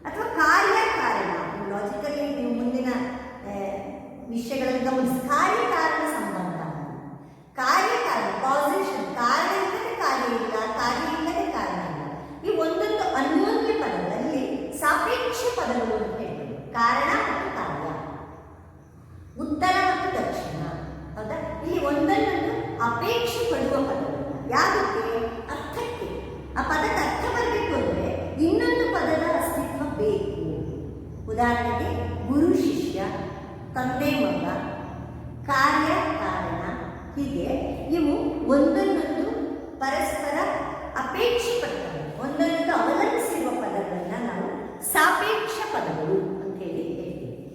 ಅಥವಾ ಕಾರ್ಯ ಕಾರಣ, ಲಾಜಿಕಲಿ ನೀವು ಮುಂದಿನ ವಿಷಯಗಳನ್ನು ಗಮನಿಸಿ, ಕಾರ್ಯ ಕಾರಣ ಸಂಬಂಧ. ಕಾರ್ಯ ಕಾರಣ, ಕಾಸೇಷನ್, ಕಾರ್ಯ ಇಲ್ಲದೆ ಕಾರ್ಯ ಇಲ್ಲ, ಕಾರ್ಯ ಇಲ್ಲದೆ ಕಾರಣ ಇಲ್ಲ. ಈ ಒಂದೊಂದು ಅನ್ಯೋನ್ಯ ಪದಗಳಲ್ಲಿ ಸಾಪೇಕ್ಷ ಪದಗಳು ಅಂತ ಹೇಳ್ತಾರೆ. ಕಾರಣ ಮತ್ತು ಕಾರ್ಯ, ಉತ್ತರ ಮತ್ತು ದಕ್ಷಿಣ. ಹೌದಾ? ಇಲ್ಲಿ ಒಂದನ್ನೊಂದು ಅಪೇಕ್ಷೆ ಪಡುವ ಪದಗಳು. ಯಾವುದಕ್ಕೆ? ಅರ್ಥಕ್ಕೆ. ಆ ಪದಕ್ಕೆ ಅರ್ಥ ಬರಬೇಕು ಅಂದರೆ ಇನ್ನೊಂದು ಪದದ ಅಸ್ತಿತ್ವ ಬೇಕು. ಉದಾಹರಣೆಗೆ ಗುರು ಶಿಷ್ಯ, ತಂದೆ ಮಗ, ಕಾರ್ಯ ಕಾರಣ. ಹೀಗೆ ಇವು ಒಂದನ್ನೊಂದು ಪರಸ್ಪರ ಅಪೇಕ್ಷೆ ಪಡ್ತವೆ, ಒಂದನ್ನೊಂದು ಅವಲಂಬಿಸಿರುವ ಪದಗಳನ್ನ ನಾವು ಸಾಪೇಕ್ಷ ಪದಗಳು ಅಂತ ಹೇಳಿ ಹೇಳ್ತೀವಿ.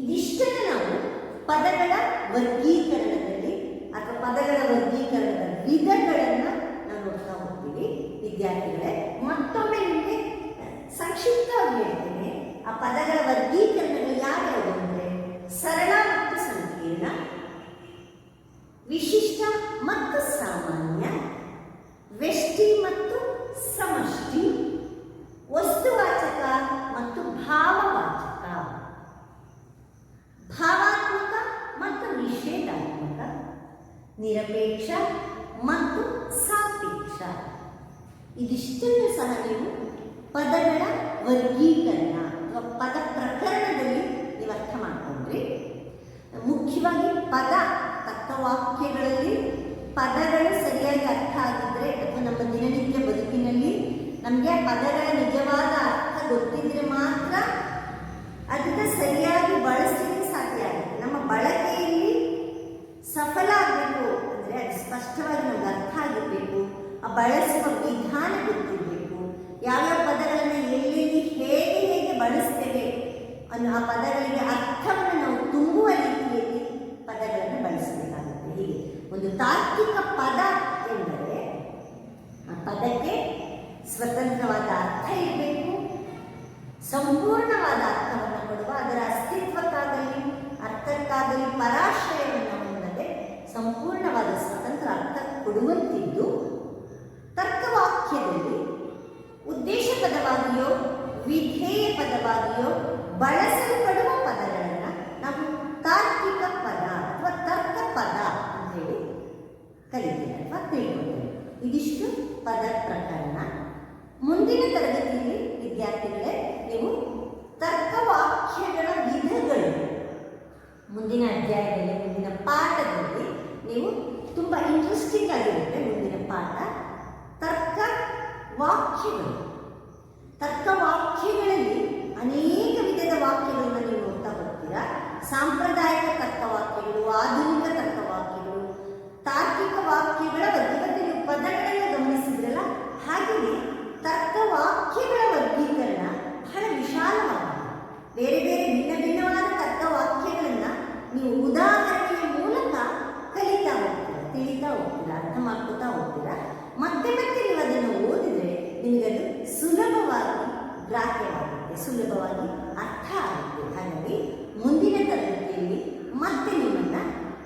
ಇದಿಷ್ಟನ್ನು ನಾವು ಪದಗಳ ವರ್ಗೀಕರಣದಲ್ಲಿ ಅಥವಾ ಪದಗಳ ವರ್ಗೀಕರಣದ ವಿಧಗಳನ್ನು ನಾವು ನೋಡ್ತಾ ಹೋಗ್ತೀವಿ ವಿದ್ಯಾರ್ಥಿಗಳೇ. ಮತ್ತೊಮ್ಮೆ ನಿಮಗೆ ಸಂಕ್ಷಿಪ್ತವಾಗಿ ಹೇಳ್ತೇನೆ. ಆ ಪದಗಳ ವರ್ಗೀಕರಣಗಳು ಯಾವ್ಯಾವು ಅಂದರೆ ಸರಳ ಮತ್ತು ಸಂಕೀರ್ಣ, ವಿಶಿಷ್ಟ ಮತ್ತು ಸಾಮಾನ್ಯ, ವ್ಯಷ್ಟಿ ಮತ್ತು ಸಮಷ್ಟಿ, ವಸ್ತುವಾಚಕ ಮತ್ತು ಭಾವವಾಚಕ, ಭಾವಾತ್ಮಕ ಮತ್ತು ನಿಷೇಧಾತ್ಮಕ, ನಿರಪೇಕ್ಷ ಮತ್ತು ಸಾಪೇಕ್ಷ. ಇದಿಷ್ಟನ್ನು ಸಹ ನೀವು ಪದಗಳ ವರ್ಗೀಕರಣ ಅಥವಾ ಪದ ಪ್ರಕರಣದಲ್ಲಿ ನೀವು ಅರ್ಥ ಮಾಡ್ಕೊಂಡ್ರಿ. ಮುಖ್ಯವಾಗಿ ಪದ ತತ್ವವಾಕ್ಯಗಳಲ್ಲಿ ಪದಗಳು ಸರಿಯಾಗಿ ಅರ್ಥ ಆಗಿದ್ರೆ ಅಥವಾ ನಮ್ಮ ದಿನನಿತ್ಯ ಬದುಕಿನಲ್ಲಿ ನಮಗೆ ಆ ಪದಗಳ ನಿಜವಾದ ಅರ್ಥ ಗೊತ್ತಿದ್ರೆ ಮಾತ್ರ ಅದನ್ನು ಸರಿಯಾಗಿ ಬಳಸಲಿಕ್ಕೆ ಸಾಧ್ಯ ಆಗುತ್ತೆ. ನಮ್ಮ ಬಳಕೆಯಲ್ಲಿ ಸಫಲ ಆಗಬೇಕು ಅಂದರೆ ಅದು ಸ್ಪಷ್ಟವಾಗಿ ನಮ್ಗೆ ಅರ್ಥ ಆಗಿರಬೇಕು. ಆ ಬಳಸುವ ವಿಧಾನ ಗೊತ್ತಿರಬೇಕು. ಯಾವ್ಯಾವ ಪದಗಳನ್ನು ಎಲ್ಲೆಲ್ಲಿ ಹೇಗೆ ಹೇಗೆ ಬಳಸ್ತೇವೆ ಅನ್ನೋ ಆ ಪದಗಳಿಗೆ ಅರ್ಥವನ್ನು ನಾವು ತುಂಬುವ ರೀತಿಯಲ್ಲಿ ಪದಗಳನ್ನು ಬಳಸಬೇಕಾಗುತ್ತೆ. ಹೀಗೆ ಒಂದು ತಾರ್ಕಿಕ ಪದ ಎಂದರೆ ಆ ಪದಕ್ಕೆ ಸ್ವತಂತ್ರವಾದ ಅರ್ಥ ಇರಬೇಕು, ಸಂಪೂರ್ಣವಾದ ಅರ್ಥವನ್ನು ಕೊಡುವ, ಅದರ ಅಸ್ತಿತ್ವಕ್ಕಾಗಲಿ ಅರ್ಥಕ್ಕಾಗಲಿ ಪರಾಶ್ರಯವನ್ನು ಹೊಂದದೆ ಸಂಪೂರ್ಣವಾದ ಸ್ವತಂತ್ರ ಅರ್ಥ ಕೊಡುವಂತಿದ್ದು, ತರ್ಕವಾಕ್ಯದಲ್ಲಿ ಉದ್ದೇಶ ಪದವಾಗಿಯೋ ವಿಧೇಯ ಪದವಾಗಿಯೋ ಬಳಸಲ್ಪಡುವ ಪದಗಳನ್ನು ನಾವು ತಾರ್ಕಿಕ ಪದ ಅಥವಾ ತರ್ಕ ಪದ ಅಂತ ಹೇಳಿ ಕಲಿತೀವಿ ಅಥವಾ ತಿಳ್ಕೊಳ್ತೇವೆ. ಇದಿಷ್ಟು ಪದ ಪ್ರಕರಣ. ಮುಂದಿನ ತರಗತಿಯಲ್ಲಿ ವಿದ್ಯಾರ್ಥಿಗಳೇ ನೀವು ತರ್ಕವಾಕ್ಯಗಳ ವಿಧಗಳು ಮುಂದಿನ ಅಧ್ಯಾಯದಲ್ಲಿ, ಮುಂದಿನ ಪಾಠದಲ್ಲಿ ನೀವು ತುಂಬ ಇಂಟ್ರೆಸ್ಟಿಂಗ್ ಆಗಿರುತ್ತೆ. ಮುಂದಿನ ಪಾಠ ತರ್ಕವಾಕ್ಯಗಳು. ತರ್ಕವಾಕ್ಯಗಳಲ್ಲಿ ಅನೇಕ ವಿಧದ ವಾಕ್ಯಗಳನ್ನು ನೀವು ನೋಡ್ತಾ ಹೋಗ್ತೀರಾ. ಸಾಂಪ್ರದಾಯಿಕ ತರ್ಕವಾಕ್ಯಗಳು, ಆಧುನಿಕ ತರ್ಕವಾಕ್ಯಗಳು, ತಾರ್ಕಿಕ ವಾಕ್ಯಗಳ ಇವತ್ತು ನೀವು ಪದಗಳನ್ನು ಗಮನಿಸಿದ್ರಲ್ಲ, ಹಾಗೆಯೇ ತರ್ಕವಾಕ್ಯಗಳ ವರ್ಗೀಕರಣ ಬಹಳ ವಿಶಾಲವಾಗಿದೆ. ಬೇರೆ ಬೇರೆ ಭಿನ್ನ ಭಿನ್ನವಾದ ತರ್ಕವಾಕ್ಯಗಳನ್ನು ನೀವು ಉದಾಹರಣೆಯ ಮೂಲಕ ಕಲಿತಾ ಹೋಗ್ತೀರಾ, ಸುಲಭವಾಗಿ ಅರ್ಥ ಆಗುತ್ತೆ. ಹಾಗಾಗಿ ಮುಂದಿನ ತರಗತಿಯಲ್ಲಿ ಮತ್ತೆ ನಿಮ್ಮನ್ನ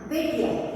ಭೇಟಿಯಾಗ್ತೀನಿ.